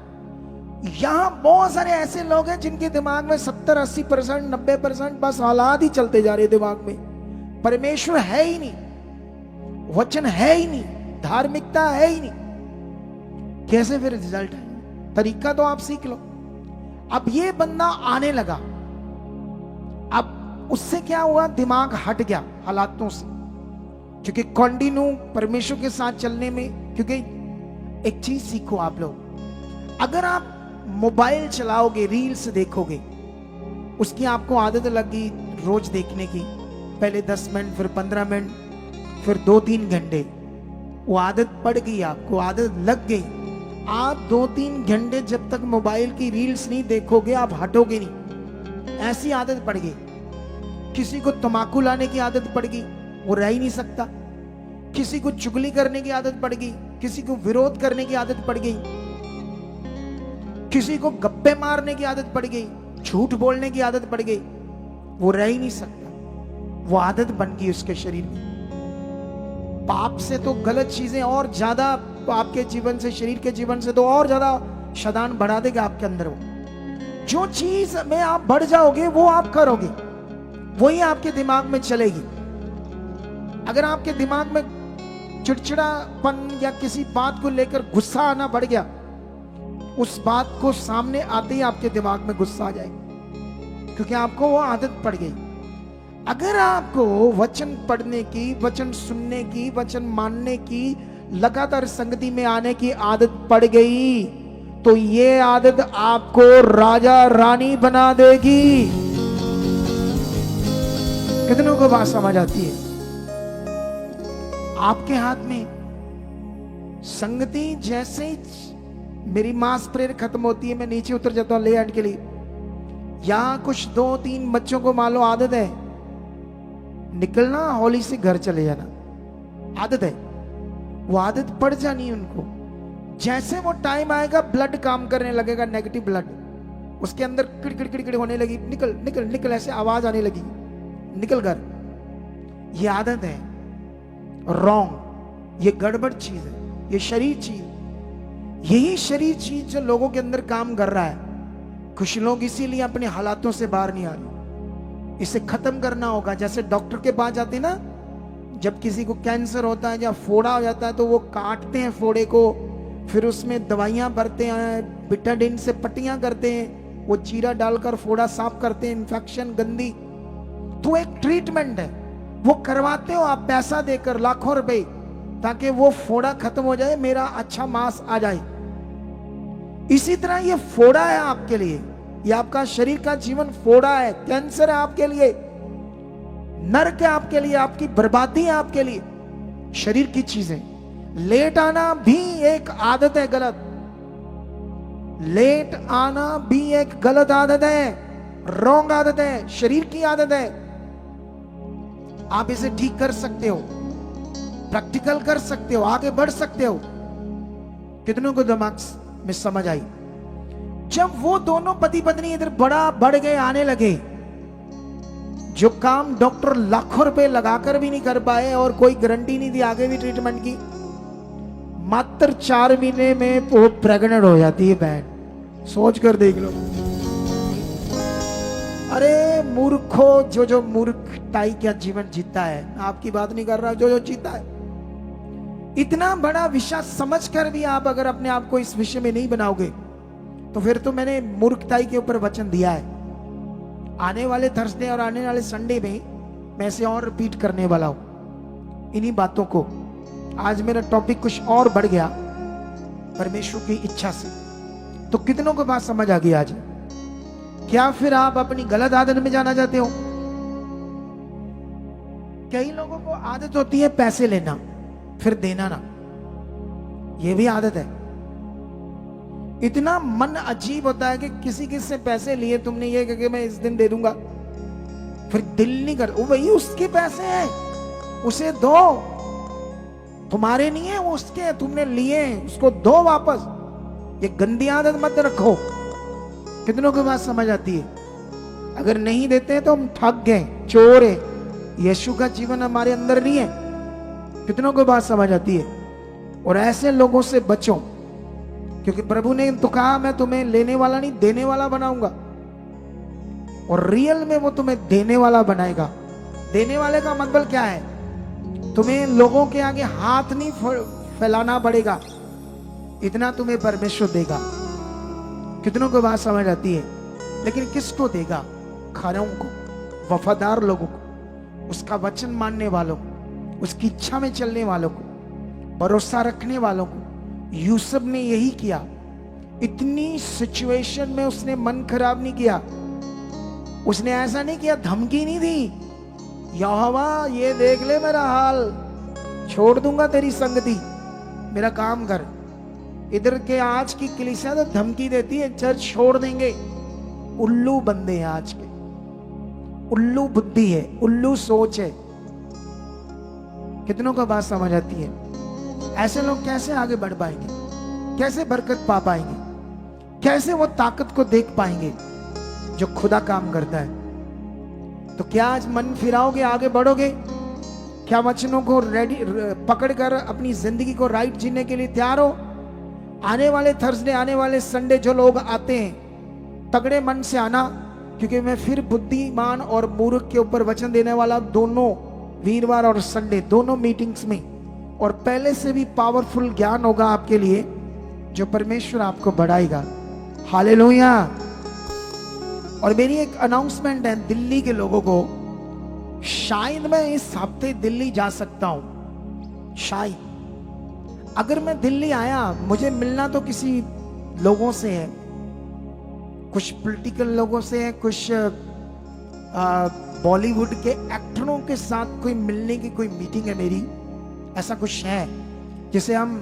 यहां बहुत सारे ऐसे लोग हैं जिनके दिमाग में 70-80% 90% बस हालात ही चलते जा रहे दिमाग में, परमेश्वर है ही नहीं, वचन है ही नहीं, धार्मिकता है ही नहीं, कैसे फिर रिजल्ट है? तरीका तो आप सीख लो। अब ये बंदा आने लगा, अब उससे क्या हुआ, दिमाग हट गया हालातों से, क्योंकि कंटिन्यू परमेश्वर के साथ चलने में, क्योंकि एक चीज सीखो आप लोग, अगर आप मोबाइल चलाओगे, रील्स देखोगे, उसकी आपको आदत लगी रोज देखने की, पहले 10 मिनट, फिर 15 मिनट, फिर 2-3 घंटे, वो आदत पड़ गई, आपको आदत लग गई। आप 2-3 घंटे जब तक मोबाइल की रील्स नहीं देखोगे आप हटोगे नहीं, ऐसी आदत पड़ गई। किसी को तंबाकू लाने की आदत पड़ गई, वो रह ही नहीं सकता। किसी को चुगली करने की आदत पड़ गई, किसी को विरोध करने की आदत पड़ गई, किसी को गप्पे मारने की आदत पड़ गई, झूठ बोलने की आदत पड़ गई, वो रह ही नहीं सकता, वो आदत बन गई उसके शरीर में। पाप से तो गलत चीजें और ज्यादा आपके जीवन से, शरीर के जीवन से तो और ज्यादा शैतान बढ़ा देगा आपके अंदर। वो जो चीज में आप बढ़ जाओगे वो आप करोगे, वही आपके दिमाग में चलेगी। अगर आपके दिमाग में चिड़चिड़ापन या किसी बात को लेकर गुस्सा आना बढ़ गया, उस बात को सामने आते ही आपके दिमाग में गुस्सा आ जाएगा, क्योंकि आपको वो आदत पड़ गई। अगर आपको वचन पढ़ने की, वचन सुनने की, वचन मानने की, लगातार संगति में आने की आदत पड़ गई, तो ये आदत आपको राजा रानी बना देगी। कितनों को बात समझ आती है? आपके हाथ में संगति, जैसे ही मेरी मास प्रेयर खत्म होती है मैं नीचे उतर जाता हूं ले आने के लिए, यहां कुछ 2-3 बच्चों को मान लो आदत है निकलना, होली से घर चले जाना, आदत है, वो आदत पड़ जानी है उनको। जैसे वो टाइम आएगा ब्लड काम करने लगेगा, नेगेटिव ब्लड उसके अंदर किड़किड़ किड़किड़ होने लगी, निकल निकल निकल ऐसे आवाज आने लगी, निकल घर। ये आदत है रॉन्ग, ये गड़बड़ चीज है, ये शरीर चीज, यही शरीर चीज जो लोगों के अंदर काम कर रहा है। कुछ लोग इसीलिए अपने हालातों से बाहर नहीं आ रहे, इसे खत्म करना होगा। जैसे डॉक्टर के पास जाते हैं ना, जब किसी को कैंसर होता है या फोड़ा हो जाता है तो वो काटते हैं फोड़े को, फिर उसमें दवाइयां भरते हैं, बिटाडिन से पट्टियां करते हैं, वो चीरा डालकर फोड़ा साफ करते हैं, इन्फेक्शन गंदी। तो एक ट्रीटमेंट है, वो करवाते हो आप पैसा देकर लाखों रुपए, ताकि वो फोड़ा खत्म हो जाए, मेरा अच्छा मांस आ जाए। इसी तरह ये फोड़ा है आपके लिए, ये आपका शरीर का जीवन फोड़ा है, कैंसर है आपके लिए, नरक है आपके लिए, आपकी बर्बादी है आपके लिए। शरीर की चीजें, लेट आना भी एक आदत है गलत, लेट आना भी एक गलत आदत है, रॉन्ग आदत है, शरीर की आदत है। आप इसे ठीक कर सकते हो, प्रैक्टिकल कर सकते हो, आगे बढ़ सकते हो। कितनों को दिमाग में समझ आई? जब वो दोनों पति पत्नी इधर बड़ा बढ़ गए, आने लगे, जो काम डॉक्टर लाखों रुपए लगाकर भी नहीं कर पाए और कोई गारंटी नहीं दी आगे भी ट्रीटमेंट की, मात्र 4 महीने में वो प्रेग्नेंट हो जाती है बहन। सोच कर देख लो। अरे मूर्खो, जो मूर्खताई का जीवन जीता है, आपकी बात नहीं कर रहा, जो जीता है, इतना बड़ा विषय समझकर भी आप अगर अपने आप को इस विषय में नहीं बनाओगे, तो फिर तो मैंने मूर्खताई के ऊपर वचन दिया है। आने वाले थर्सडे और आने वाले संडे में मैं इसे और रिपीट करने वाला हूं, इन्हीं बातों को। आज मेरा टॉपिक कुछ और बढ़ गया परमेश्वर की इच्छा से। तो कितनों को बात समझ आ गई आज? क्या फिर आप अपनी गलत आदत में जाना चाहते हो? कई लोगों को आदत होती है पैसे लेना फिर देना ना, ये भी आदत है। इतना मन अजीब होता है कि किसी से पैसे लिए तुमने, ये कि मैं इस दिन दे दूंगा, फिर दिल नहीं कर, वो वही उसके पैसे हैं, उसे दो, तुम्हारे नहीं है, वो उसके हैं, तुमने लिए, उसको दो वापस। ये गंदी आदत मत रखो। कितनों को बात समझ आती है? अगर नहीं देते हैं तो हम ठग गए, चोर है। यीशु का जीवन हमारे अंदर नहीं है। कितनों को बात समझ आती है? और ऐसे लोगों से बचो, क्योंकि प्रभु ने तो कहा मैं तुम्हें लेने वाला नहीं देने वाला बनाऊंगा, और रियल में वो तुम्हें देने वाला बनाएगा। देने वाले का मतलब क्या है? तुम्हें लोगों के आगे हाथ नहीं फैलाना पड़ेगा, इतना तुम्हें परमेश्वर देगा। कितनों को बात समझ आती है? लेकिन किसको देगा? खरों को, वफादार लोगों को, उसका वचन मानने वालों को, उसकी इच्छा में चलने वालों को, भरोसा रखने वालों को। यूसुफ ने यही किया। इतनी सिचुएशन में उसने मन खराब नहीं किया, उसने ऐसा नहीं किया, धमकी नहीं दी, यहोवा ये देख ले मेरा हाल, छोड़ दूंगा तेरी संगति, मेरा काम कर। इधर के आज की कलीसिया तो धमकी देती है, चर्च छोड़ देंगे। उल्लू बंदे हैं आज के, उल्लू बुद्धि है, उल्लू सोच है। कितनों को बात समझ आती है? ऐसे लोग कैसे आगे बढ़ पाएंगे? कैसे बरकत पा पाएंगे? कैसे वो ताकत को देख पाएंगे जो खुदा काम करता है? तो क्या आज मन फिराओगे, आगे बढ़ोगे? क्या वचनों को रेडी पकड़कर अपनी जिंदगी को राइट जीने के लिए तैयार हो? आने वाले थर्सडे, आने वाले संडे जो लोग आते हैं, तगड़े मन से आना, क्योंकि मैं फिर बुद्धिमान और मूर्ख के ऊपर वचन देने वाला, दोनों वीरवार और संडे, दोनों मीटिंग्स में। और पहले से भी पावरफुल ज्ञान होगा आपके लिए, जो परमेश्वर आपको बढ़ाएगा। हालेलुया। और मेरी एक अनाउंसमेंट है दिल्ली के लोगों को, शायद मैं इस हफ्ते दिल्ली जा सकता हूं। शायद अगर मैं दिल्ली आया, मुझे मिलना तो किसी लोगों से है, कुछ पॉलिटिकल लोगों से है, कुछ बॉलीवुड के एक्टरों के साथ कोई मिलने की कोई मीटिंग है मेरी, ऐसा कुछ है, जिसे हम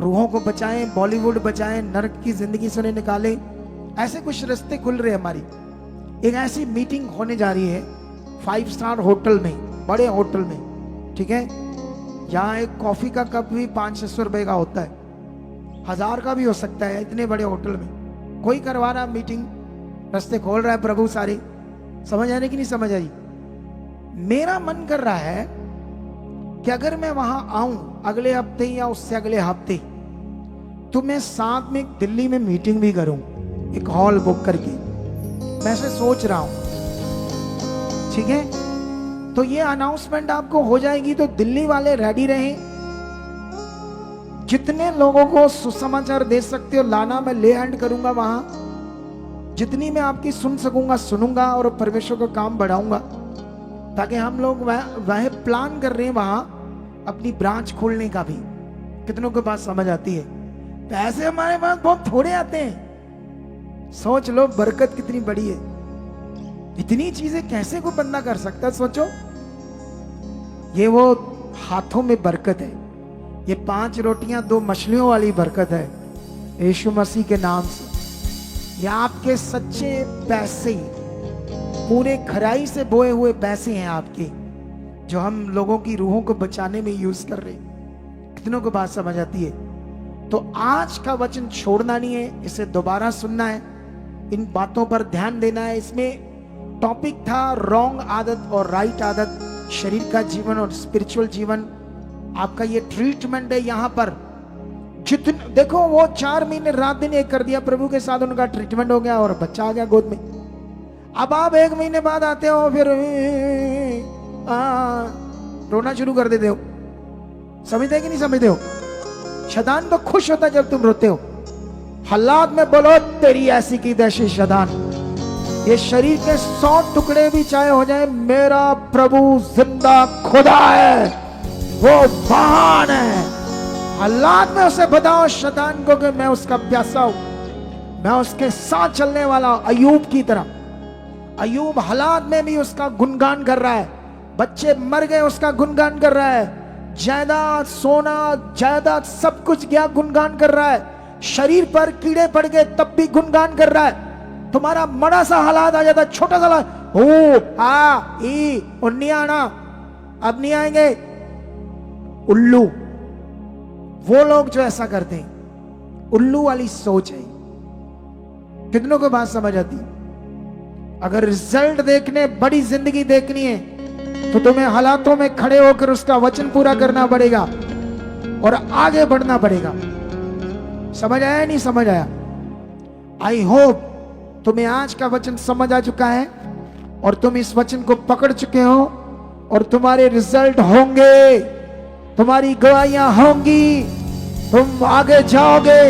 रूहों को बचाएं, बॉलीवुड बचाएं, नरक की जिंदगी से उन्हें निकालें। ऐसे कुछ रास्ते खुल रहे हैं हमारी। एक ऐसी मीटिंग होने जा रही है 5 स्टार होटल में, बड़े होटल में, ठीक है, जहाँ एक कॉफी का कप भी 500-600 रुपए का होता है, 1000 का भी हो सकता है, इतने बड़े होटल में कोई करवा रहा मीटिंग, रास्ते खोल रहा है प्रभु सारे। समझ आने की नहीं समझ आई? मेरा मन कर रहा है कि अगर मैं वहां आऊं अगले हफ्ते या उससे अगले हफ्ते, तो मैं साथ में दिल्ली में मीटिंग भी करूं, एक हॉल बुक करके। मैं ऐसे सोच रहा हूं, ठीक है? तो ये अनाउंसमेंट आपको हो जाएगी, तो दिल्ली वाले रेडी रहें। जितने लोगों को सुसमाचार दे सकते हो लाना, मैं ले हैंड करूंगा वहां। जितनी मैं आपकी सुन सकूंगा सुनूंगा और परमेश्वर का काम बढ़ाऊंगा, ताकि हम लोग वह प्लान कर रहे हैं वहां अपनी ब्रांच खोलने का भी। कितनों को बात समझ आती है? पैसे हमारे पास बहुत थोड़े आते हैं, सोच लो बरकत कितनी बड़ी है। इतनी चीजें कैसे कोई बंदा कर सकता है, सोचो। ये वो हाथों में बरकत है, ये 5 रोटियां 2 मछलियों वाली बरकत है यीशु मसीह के नाम से। ये आपके सच्चे पैसे, पूरे खराई से बोए हुए पैसे हैं आपके, जो हम लोगों की रूहों को बचाने में यूज कर रहे हैं। कितनों को बात समझ आती है? तो आज का वचन छोड़ना नहीं है, इसे दोबारा सुनना है, इन बातों पर ध्यान देना है। इसमें टॉपिक था रॉन्ग आदत और राइट आदत, शरीर का जीवन और स्पिरिचुअल जीवन। आपका ये ट्रीटमेंट है यहाँ पर। जितने देखो, वो 4 महीने रात दिन एक कर दिया प्रभु के साथ, उनका ट्रीटमेंट हो गया और बच्चा आ गया गोद में। अब आप 1 महीने बाद आते हो, फिर रोना शुरू कर देते हो। समझते हो कि नहीं समझते हो? शैतान तो खुश होता जब तुम रोते हो। हालात में बोलो, तेरी ऐसी की तैसी शैतान, ये शरीर के 100 टुकड़े भी चाहे हो जाए, मेरा प्रभु जिंदा खुदा है, वो महान है। हालात में उसे बताओ शैतान को कि मैं उसका प्यासा हूं, मैं उसके साथ चलने वाला। अयूब की तरह, अयूब हालात में भी उसका गुणगान कर रहा है। बच्चे मर गए, उसका गुणगान कर रहा है। जायदाद, सोना, जायदाद सब कुछ गया, गुणगान कर रहा है। शरीर पर कीड़े पड़ गए, तब भी गुणगान कर रहा है। तुम्हारा बड़ा सा हालात आ जाता, छोटा सा नहीं आना, अब नहीं आएंगे। उल्लू, वो लोग जो ऐसा करते हैं, उल्लू वाली सोच है। कितनों को बात समझ आती? अगर रिजल्ट देखने, बड़ी जिंदगी देखनी है, तो तुम्हें हालातों में खड़े होकर उसका वचन पूरा करना पड़ेगा और आगे बढ़ना पड़ेगा। समझ आया नहीं समझ आया? आई होप तुम्हें आज का वचन समझ आ चुका है और तुम इस वचन को पकड़ चुके हो और तुम्हारे रिजल्ट होंगे, तुम्हारी गवाहियां होंगी, तुम आगे जाओगे,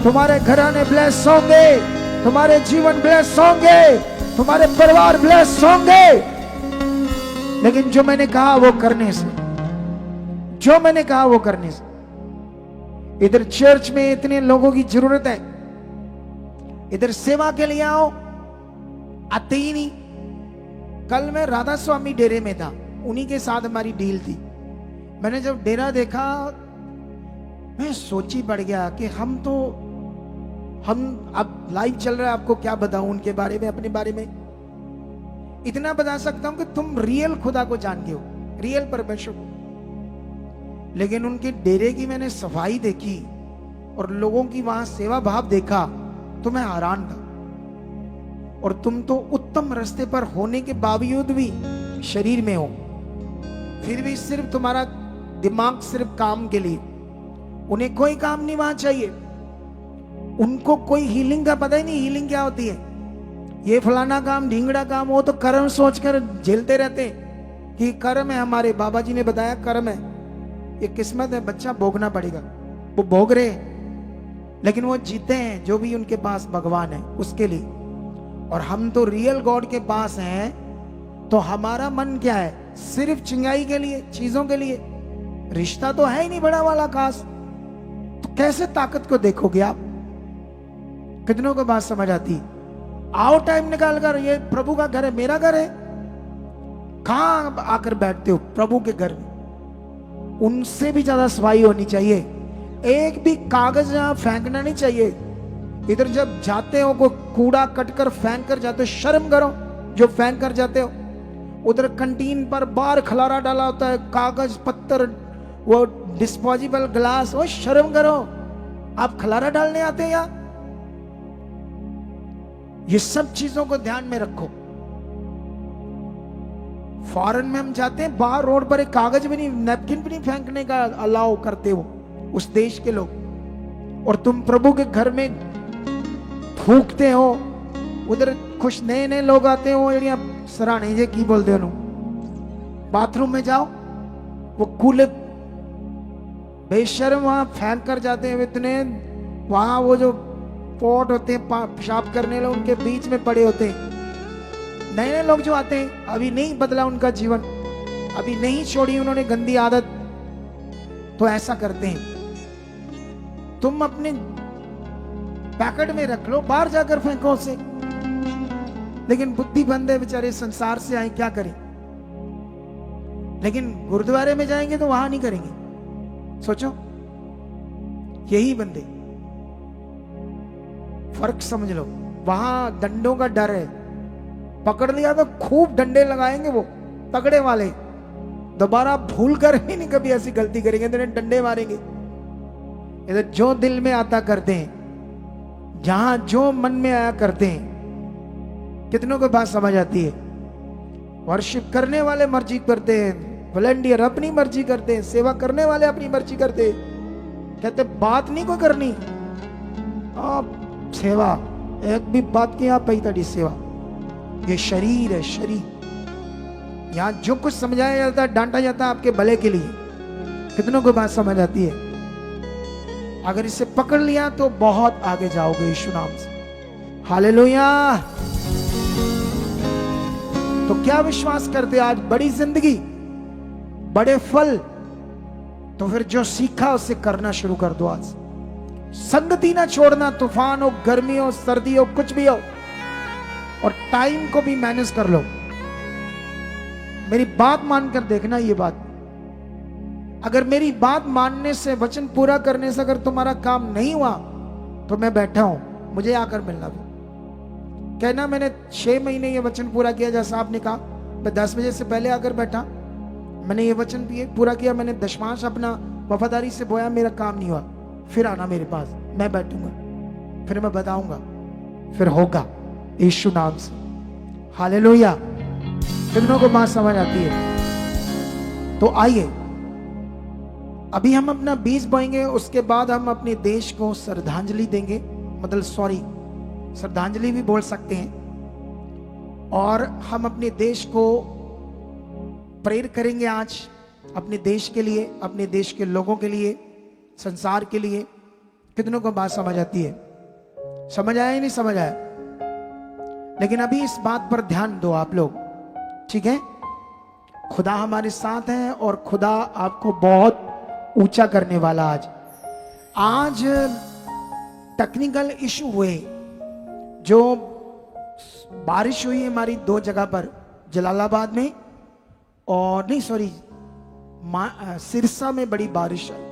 तुम्हारे घराने ब्लेस होंगे, तुम्हारे जीवन ब्लेस होंगे, तुम्हारे परिवार ब्लेस होंगे। लेकिन जो मैंने कहा वो करने से, जो मैंने कहा वो करने से। इधर चर्च में इतने लोगों की जरूरत है, इधर सेवा के लिए आओ, आते ही नहीं। कल मैं राधा स्वामी डेरे में था, उन्हीं के साथ हमारी डील थी। मैंने जब डेरा देखा, मैं सोची पड़ गया कि हम अब लाइव चल रहा है, आपको क्या बताऊं उनके बारे में, अपने बारे में। इतना बता सकता हूं कि तुम रियल खुदा को जानते हो, रियल परमेश्वर को। लेकिन उनके डेरे की मैंने सफाई देखी और लोगों की वहां सेवा भाव देखा तो मैं हैरान था। और तुम तो उत्तम रास्ते पर होने के बावजूद भी शरीर में हो, फिर भी सिर्फ तुम्हारा दिमाग सिर्फ काम के लिए। उन्हें कोई काम नहीं वहां चाहिए, उनको कोई हीलिंग का पता ही नहीं हीलिंग क्या होती है। ये फलाना काम, ढींगड़ा काम, वो तो कर्म सोचकर झेलते रहते कि कर्म है। हमारे बाबा जी ने बताया कर्म है, ये किस्मत है, बच्चा भोगना पड़ेगा। वो भोग रहे हैं, लेकिन वो जीते हैं जो भी उनके पास भगवान है उसके लिए। और हम तो रियल गॉड के पास हैं, तो हमारा मन क्या है? सिर्फ चिंगाई के लिए, चीजों के लिए। रिश्ता तो है ही नहीं बड़ा वाला खास, तो कैसे ताकत को देखोगे आप? कितनों को बात समझ आती? आओ टाइम निकाल कर, ये प्रभु का घर है, मेरा घर है। कहां आकर बैठते हो? प्रभु के घर में। उनसे भी ज्यादा सफाई होनी चाहिए, एक भी कागज यहां फेंकना नहीं चाहिए। इधर जब जाते हो कोई कूड़ा कटकर फेंक कर जाते हो, शर्म करो जो फेंक कर जाते हो। उधर कंटीन पर बाहर खलारा डाला होता है, कागज पत्थर, वो डिस्पोजेबल ग्लास, वो शर्म करो। आप खलारा डालने आते हैं यार? ये सब चीजों को ध्यान में रखो। फॉरेन में हम जाते हैं, बाहर रोड पर एक कागज भी नहीं, नैपकिन भी नहीं फेंकने का अलाउ करते हो उस देश के लोग। और तुम प्रभु के घर में थूकते हो। उधर कुछ नए नए लोग आते हो, सराहने जे की बोलते हो, बाथरूम में जाओ, वो कूले बेशर्म वहां फेंक कर जाते हैं इतने, वहां वो जो पॉट होते हैं पेशाब करने लोग उनके बीच में पड़े होते हैं। नए नए लोग जो आते हैं, अभी नहीं बदला उनका जीवन, अभी नहीं छोड़ी उन्होंने गंदी आदत, तो ऐसा करते हैं। तुम अपने पैकेट में रख लो, बाहर जाकर फेंको उसे। लेकिन बुद्धि बंद है बेचारे, संसार से आए, क्या करें। लेकिन गुरुद्वारे में जाएंगे तो वहां नहीं करेंगे। सोचो, यही बंदे, फर्क समझ लो। वहां डंडों का डर है, पकड़ लिया तो खूब डंडे लगाएंगे वो तगड़े वाले, दोबारा भूल कर भी नहीं कभी ऐसी गलती करेंगे, तो डंडे मारेंगे। इधर जो दिल में आता करते हैं, जहां जो मन में आया करते हैं। कितनों को बात समझ आती है? वर्शिप करने वाले मर्जी करते हैं, वॉलंटियर अपनी मर्जी करते हैं, सेवा करने वाले अपनी मर्जी करते हैं। कहते बात नहीं कोई करनी, आप सेवा एक भी बात की आप पई तड़ी सेवा। ये शरीर है, शरीर। यहां जो कुछ समझाया जाता है, डांटा जाता है आपके भले के लिए। कितनों को बात समझ आती है? अगर इसे पकड़ लिया तो बहुत आगे जाओगे यीशु नाम से। हालेलुया। तो क्या विश्वास करते आज? बड़ी जिंदगी, बड़े फल। तो फिर जो सीखा उसे करना शुरू कर दो आज। संगति ना छोड़ना, तूफान हो, गर्मी हो, सर्दी हो, कुछ भी हो। और टाइम को भी मैनेज कर लो। मेरी बात मानकर देखना, ये बात, अगर मेरी बात मानने से, वचन पूरा करने से अगर तुम्हारा काम नहीं हुआ तो मैं बैठा हूं, मुझे आकर मिलना। भी कहना मैंने 6 महीने ये वचन पूरा किया, जैसा आपने कहा, मैं 10 बजे से पहले आकर बैठा, मैंने ये वचन पूरा किया, मैंने दशमांश अपना वफादारी से बोया, मेरा काम नहीं हुआ, फिर आना मेरे पास, मैं बैठूंगा, फिर मैं बताऊंगा, फिर होगा यीशु नाम से। हालेलुया। कितनों को बात समझ आती है? तो आइए, अभी हम अपना बीज बोएंगे, उसके बाद हम अपने देश को श्रद्धांजलि देंगे, मतलब सॉरी, श्रद्धांजलि भी बोल सकते हैं। और हम अपने देश को प्रेयर करेंगे आज, अपने देश के लिए, अपने देश के लोगों के लिए, संसार के लिए। कितनों को बात समझ आती है? समझ आया या नहीं समझ आया? लेकिन अभी इस बात पर ध्यान दो आप लोग, ठीक है? खुदा हमारे साथ है और खुदा आपको बहुत ऊंचा करने वाला। आज टेक्निकल इशू हुए, जो बारिश हुई हमारी 2 जगह पर, जलालाबाद में और नहीं सॉरी सिरसा में बड़ी बारिश आई,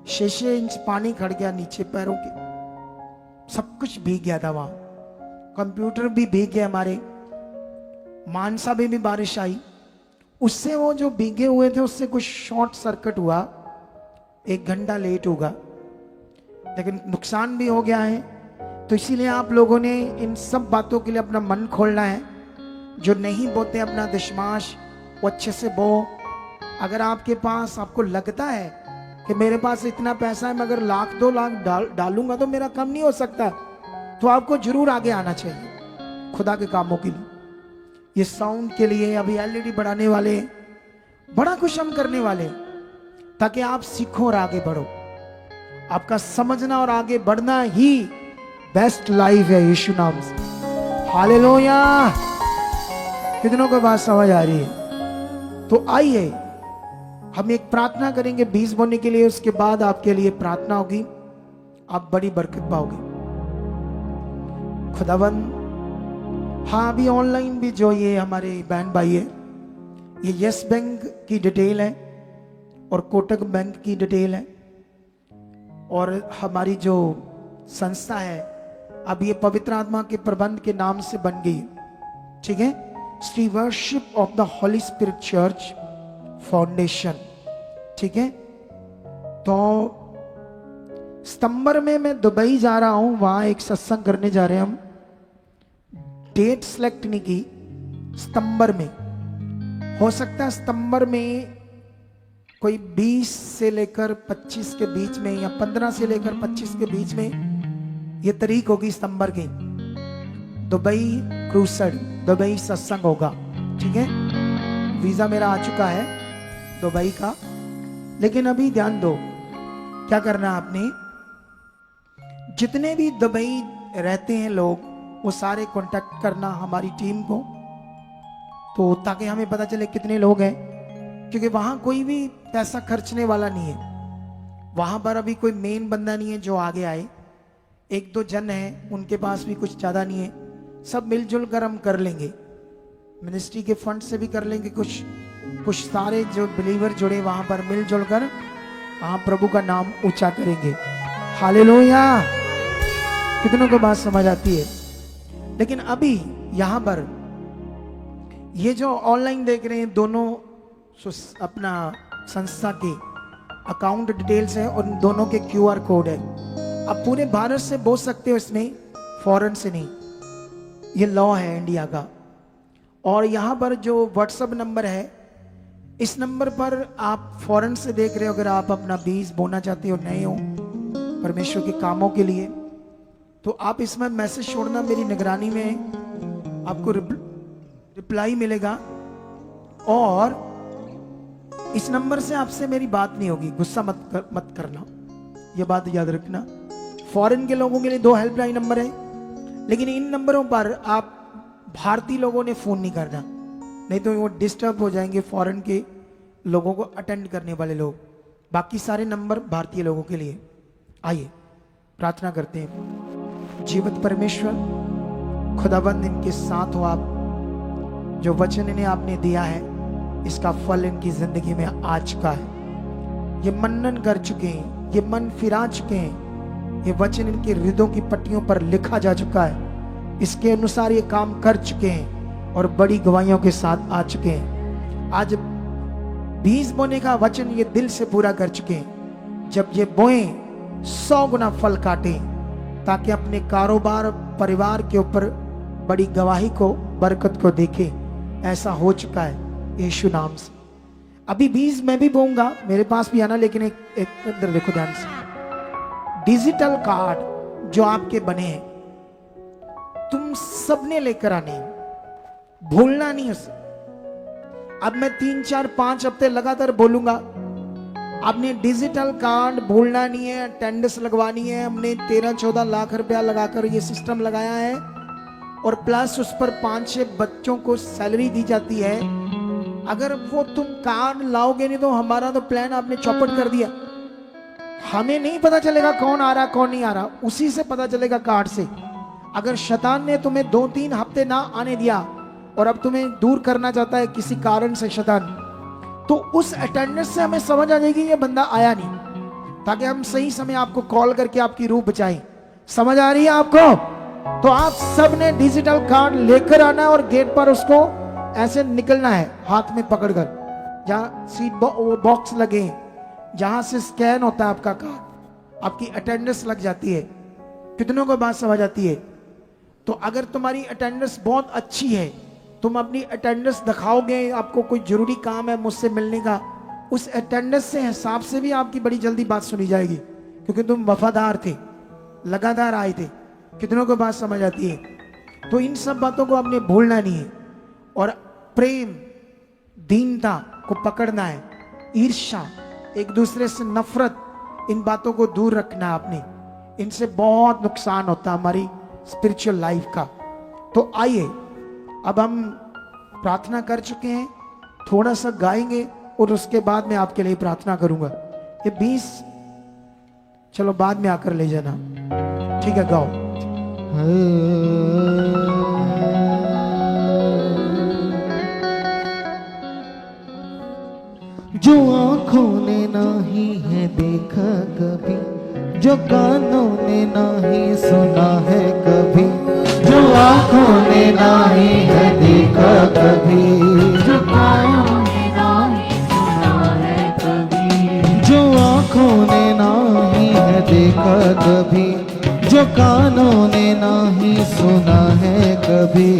6 इंच पानी खड़ गया नीचे पैरों के, सब कुछ भीग गया था। वहां कंप्यूटर भी भीग गए हमारे। मानसा में भी बारिश आई, उससे वो जो भीगे हुए थे उससे कुछ शॉर्ट सर्किट हुआ, 1 घंटा लेट होगा, लेकिन नुकसान भी हो गया है। तो इसीलिए आप लोगों ने इन सब बातों के लिए अपना मन खोलना है। जो नहीं बोते अपना दशमांश, वो अच्छे से बो। अगर आपके पास, आपको लगता है कि मेरे पास इतना पैसा है, मैं अगर 1,00,000 2 लाख डालूंगा तो मेरा काम नहीं हो सकता, तो आपको जरूर आगे आना चाहिए खुदा के कामों के लिए। ये साउंड के लिए अभी एलईडी बढ़ाने वाले, बड़ा कुछ हम करने वाले, ताकि आप सीखो और आगे बढ़ो। आपका समझना और आगे बढ़ना ही बेस्ट लाइफ है यीशु नाम से। हालेलुया। कितनों को बात समझ आ रही है? तो आइए हम एक प्रार्थना करेंगे बीज बोने के लिए, उसके बाद आपके लिए प्रार्थना होगी, आप बड़ी बरकत पाओगे। खुदावंद, हाँ अभी ऑनलाइन भी जो ये हमारे बहन भाई है, ये यस बैंक की डिटेल है और कोटक बैंक की डिटेल है, और हमारी जो संस्था है अब ये पवित्र आत्मा के प्रबंध के नाम से बन गई, ठीक है? Shri worship of the Holi spirit church foundation, ठीक है? तो सितंबर में मैं दुबई जा रहा हूं, वहां एक सत्संग करने जा रहे हैं हम। डेट सेलेक्ट नहीं की, सितंबर में हो सकता है, सितंबर में कोई 20 से लेकर 25 के बीच में, या 15 से लेकर 25 के बीच में ये तारीख होगी सितंबर की। दुबई क्रूसेड, दुबई सत्संग होगा, ठीक है? वीजा मेरा आ चुका है दुबई का, लेकिन अभी ध्यान दो, क्या करना है आपने, जितने भी दुबई रहते हैं लोग वो सारे कांटेक्ट करना हमारी टीम को, तो ताकि हमें पता चले कितने लोग हैं, क्योंकि वहां कोई भी पैसा खर्चने वाला नहीं है। वहां पर अभी कोई मेन बंदा नहीं है जो आगे आए, एक दो जन हैं, उनके पास भी कुछ ज़्यादा नहीं है, सब मिलजुल कर हम कर लेंगे। मिनिस्ट्री के फंड से भी कर लेंगे, कुछ सारे जो बिलीवर जुड़े वहां पर मिलजुल कर वहां प्रभु का नाम ऊंचा करेंगे। हालेलुया। कितनों को बात समझ आती है? लेकिन अभी यहां पर ये जो ऑनलाइन देख रहे हैं, दोनों अपना संस्था के अकाउंट डिटेल्स है और दोनों के QR कोड है। अब पूरे भारत से बोल सकते हो इसमें, फॉरेन से नहीं, ये लॉ है इंडिया का। और यहाँ पर जो व्हाट्सएप नंबर है, इस नंबर पर आप फॉरेन से देख रहे हो, अगर आप अपना बीज बोना चाहते हो, नए हो परमेश्वर के कामों के लिए, तो आप इसमें मैसेज छोड़ना, मेरी निगरानी में आपको रिप्लाई मिलेगा। और इस नंबर से आपसे मेरी बात नहीं होगी, गुस्सा मत करना, ये बात याद रखना। फॉरेन के लोगों के लिए 2 हेल्पलाइन नंबर है, लेकिन इन नंबरों पर आप भारतीय लोगों ने फोन नहीं करना, नहीं तो वो डिस्टर्ब हो जाएंगे फॉरेन के लोगों को अटेंड करने वाले लोग। बाकी सारे नंबर भारतीय लोगों के लिए। आइए प्रार्थना करते हैं। जीवित परमेश्वर खुदाबंद इनके साथ हो आप, जो वचन इन्हें आपने दिया है इसका फल इनकी जिंदगी में आज का है। ये मनन कर चुके हैं, ये मन फिरा चुके हैं, ये वचन इनके हृदयों की पट्टियों पर लिखा जा चुका है, इसके अनुसार ये काम कर चुके हैं और बड़ी गवाहियों के साथ आ चुके हैं। आज बीज बोने का वचन ये दिल से पूरा कर चुके हैं, जब ये बोए 100 गुना फल काटे, ताकि अपने कारोबार परिवार के ऊपर बड़ी गवाही को, बरकत को देखे। ऐसा हो चुका है यीशु नाम से। अभी बीज मैं भी बोऊंगा, मेरे पास भी आना, लेकिन एक इधर देखो ध्यान से। डिजिटल कार्ड जो आपके बने हैं, तुम सबने लेकर आने हैं, भूलना नहीं उसे। अब मैं 3, 4, 5 हफ्ते लगातार बोलूंगा, आपने डिजिटल कार्ड भूलना नहीं है, अटेंडेंस लगवानी है। हमने 13-14 लाख रुपया लगाकर ये सिस्टम लगाया है, और प्लस उस पर 5-6 बच्चों को सैलरी दी जाती है। अगर वो तुम कार्ड लाओगे नहीं तो हमारा तो प्लान आपने चौपट कर दिया। हमें नहीं पता चलेगा कौन आ रहा कौन नहीं आ रहा, उसी से पता चलेगा कार्ड से। अगर शैतान ने तुम्हें 2-3 हफ्ते ना आने दिया और अब तुम्हें दूर करना चाहता है किसी कारण से शैतान, तो उस अटेंडेंस से हमें समझ आ जाएगी ये बंदा आया नहीं, ताकि हम सही समय आपको कॉल करके आपकी रूह बचाएं। समझ आ रही है आपको? तो आप सब ने डिजिटल कार्ड लेकर आना है और गेट पर उसको ऐसे निकलना है हाथ में पकड़कर, जहां सीट बॉक्स लगे हैं, जहां से स्कैन होता है आपका कार्ड, आपकी अटेंडेंस लग जाती है। कितनों को बात समझ आती है? तो अगर तुम्हारी अटेंडेंस बहुत अच्छी है, तुम अपनी अटेंडेंस दिखाओगे, आपको कोई जरूरी काम है मुझसे मिलने का, उस अटेंडेंस से हिसाब से भी आपकी बड़ी जल्दी बात सुनी जाएगी, क्योंकि तुम वफादार थे, लगातार आए थे। कितनों को बात समझ आती है? तो इन सब बातों को आपने भूलना नहीं है, और प्रेम, दीनता को पकड़ना है, ईर्ष्या, एक दूसरे से नफरत, इन बातों को दूर रखना है आपने। इनसे बहुत नुकसान होता है हमारी स्पिरिचुअल लाइफ का। तो आइए, अब हम प्रार्थना कर चुके हैं, थोड़ा सा गाएंगे और उसके बाद मैं आपके लिए प्रार्थना करूंगा। ये 20 चलो बाद में आकर ले जाना, ठीक है? गाओ। जो आंखों ने नहीं है देखा कभी, जो कानों ने नहीं सुना है कभी, जो आंखों ने नहीं है देखा कभी, जो कानों ने नहीं सुना है कभी, जो आंखों ने नहीं है देखा कभी, जो कानों ने नहीं सुना है कभी,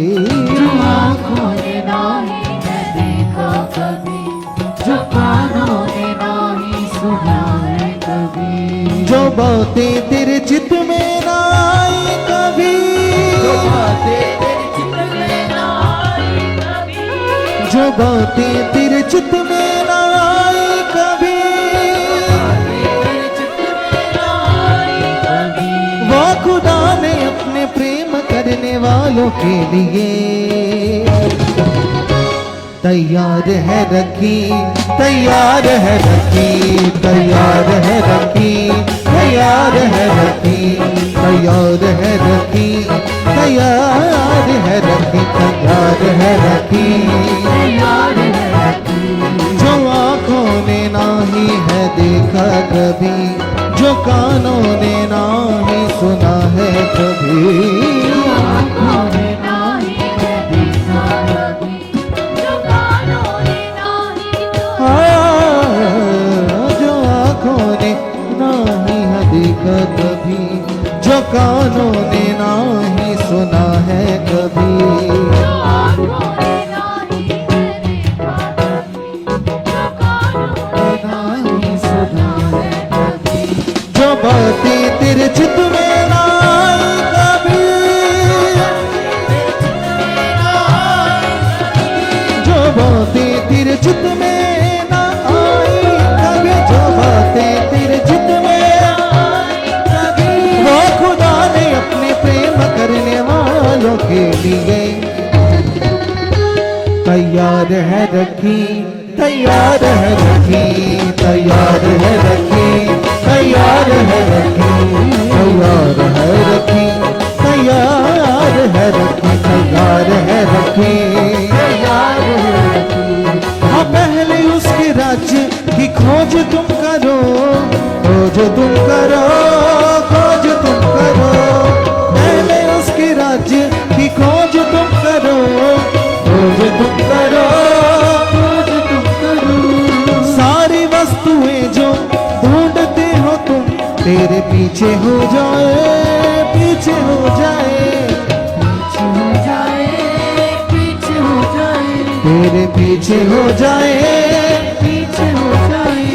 जो आंखों ने नहीं है देखा कभी, जो कानों ने नहीं सुना है कभी, जो बातें तेरे चित्त में ना आई कभी, जो बातें तेरे चित्त में ना आई कभी, जो बातें तेरे चित्त में ना आई कभी, तेरे चित्त खुदा ने अपने प्रेम करने वालों के लिए तैयार है रखी, तैयार है रखी, तैयार है रखी, तैयार है रखी, तैयार है रखी, तैयार है रखी, तैयार है रखी, जो आँखों ने नाही है देखा कभी, जो कानों ने नाही सुना है कभी, कभी जो कानों ने नाही सुना है कभी, जो बातें तेरे चित्त में ना आई कभी, जो बातें तेरे चित्त में ना आई कभी, जो बातें तेरे चित्त में करने वालों के लिए तैयार है रखी, तैयार है रखी, तैयार है रखी, तैयार है रखी, तैयार है रखी, तैयार है रखी, तैयार है रखी, तैयार है रखी। हाँ पहले उसके राज्य की खोज तुम करो, खोज तुम करो, खोज तुम करो, राज्य की खोज तुम करो, खोज तुम करो, खोज तुम करो। सारी वस्तुएं जो ढूंढते हो तुम तेरे पीछे हो जाए, पीछे हो जाए, पीछे हो जाए, पीछे हो जाए, तेरे पीछे हो जाए, पीछे हो जाए।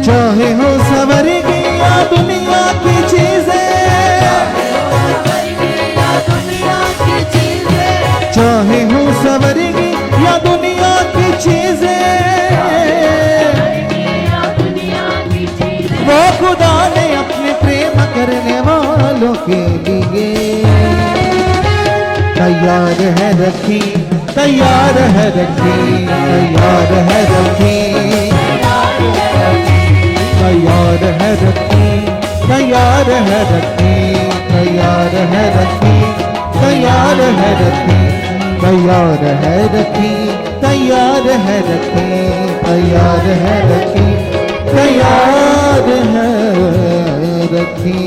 चाहे हो सवरी की या दुनिया की चीजें, चाहे हो सवरेगी या दुनिया की चीजें, वो खुदा ने अपने प्रेम करने वालों के लिए तैयार है रखी, तैयार है रखी, तैयार है रखी, तैयार है रखी, तैयार है रखी, तैयार है रखी, तैयार है रखी, तैयार है रखी, तैयार है रखी, तैयार है रखी, तैयार है रखी।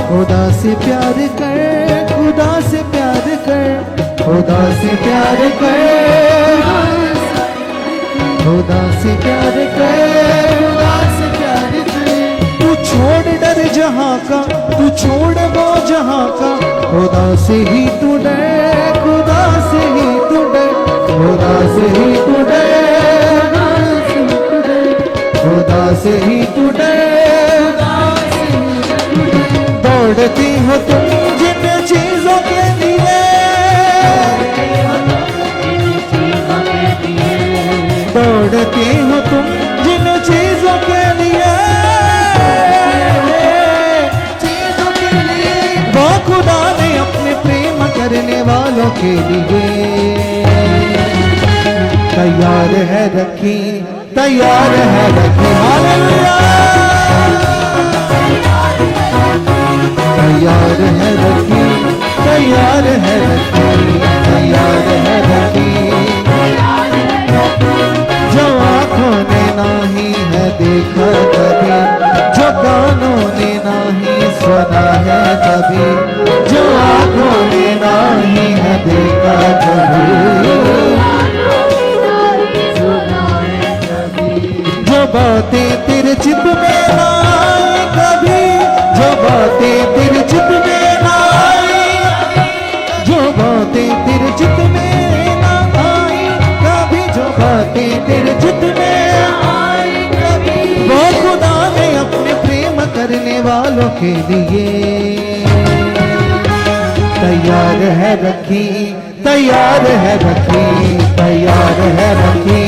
खुदा से प्यार कर, खुदा से प्यार कर, खुदा से प्यार कर, खुदा से प्यार कर, खुदा से प्यार कर। तू छोड़ डर जहाँ का, तू छोड़ वो जहाँ का, खुदा से ही तू डर, खुदा से ही तू डर, खुदा से ही तू डर, खुदा से ही तू डर। दौड़ती हो तुम जिन चीजों के लिए, दौड़ती हो तुम जिन चीजों के लिए, वो खुदा ने अपने प्रेम करने वालों के लिए तैयार है रखी, तैयार है रखी। हालेलुया। तैयार है रखी, तैयार है रखी, तैयार है रखी, जो आँखों ने नाही है देखा कभी, जो कानों ने नाही सुना है कभी, जो आँखों ने नाही है देखा कभी, जो बातें तेरे चित्त में ना आई कभी, जो बातें तेरे चित में ना आई, जो बातें तेरे चित में ना आई कभी, जो बातें तेरे चित में आई कभी, वो खुदा ने अपने प्रेम करने वालों के लिए तैयार है रखी, तैयार है रखी, तैयार है रखी,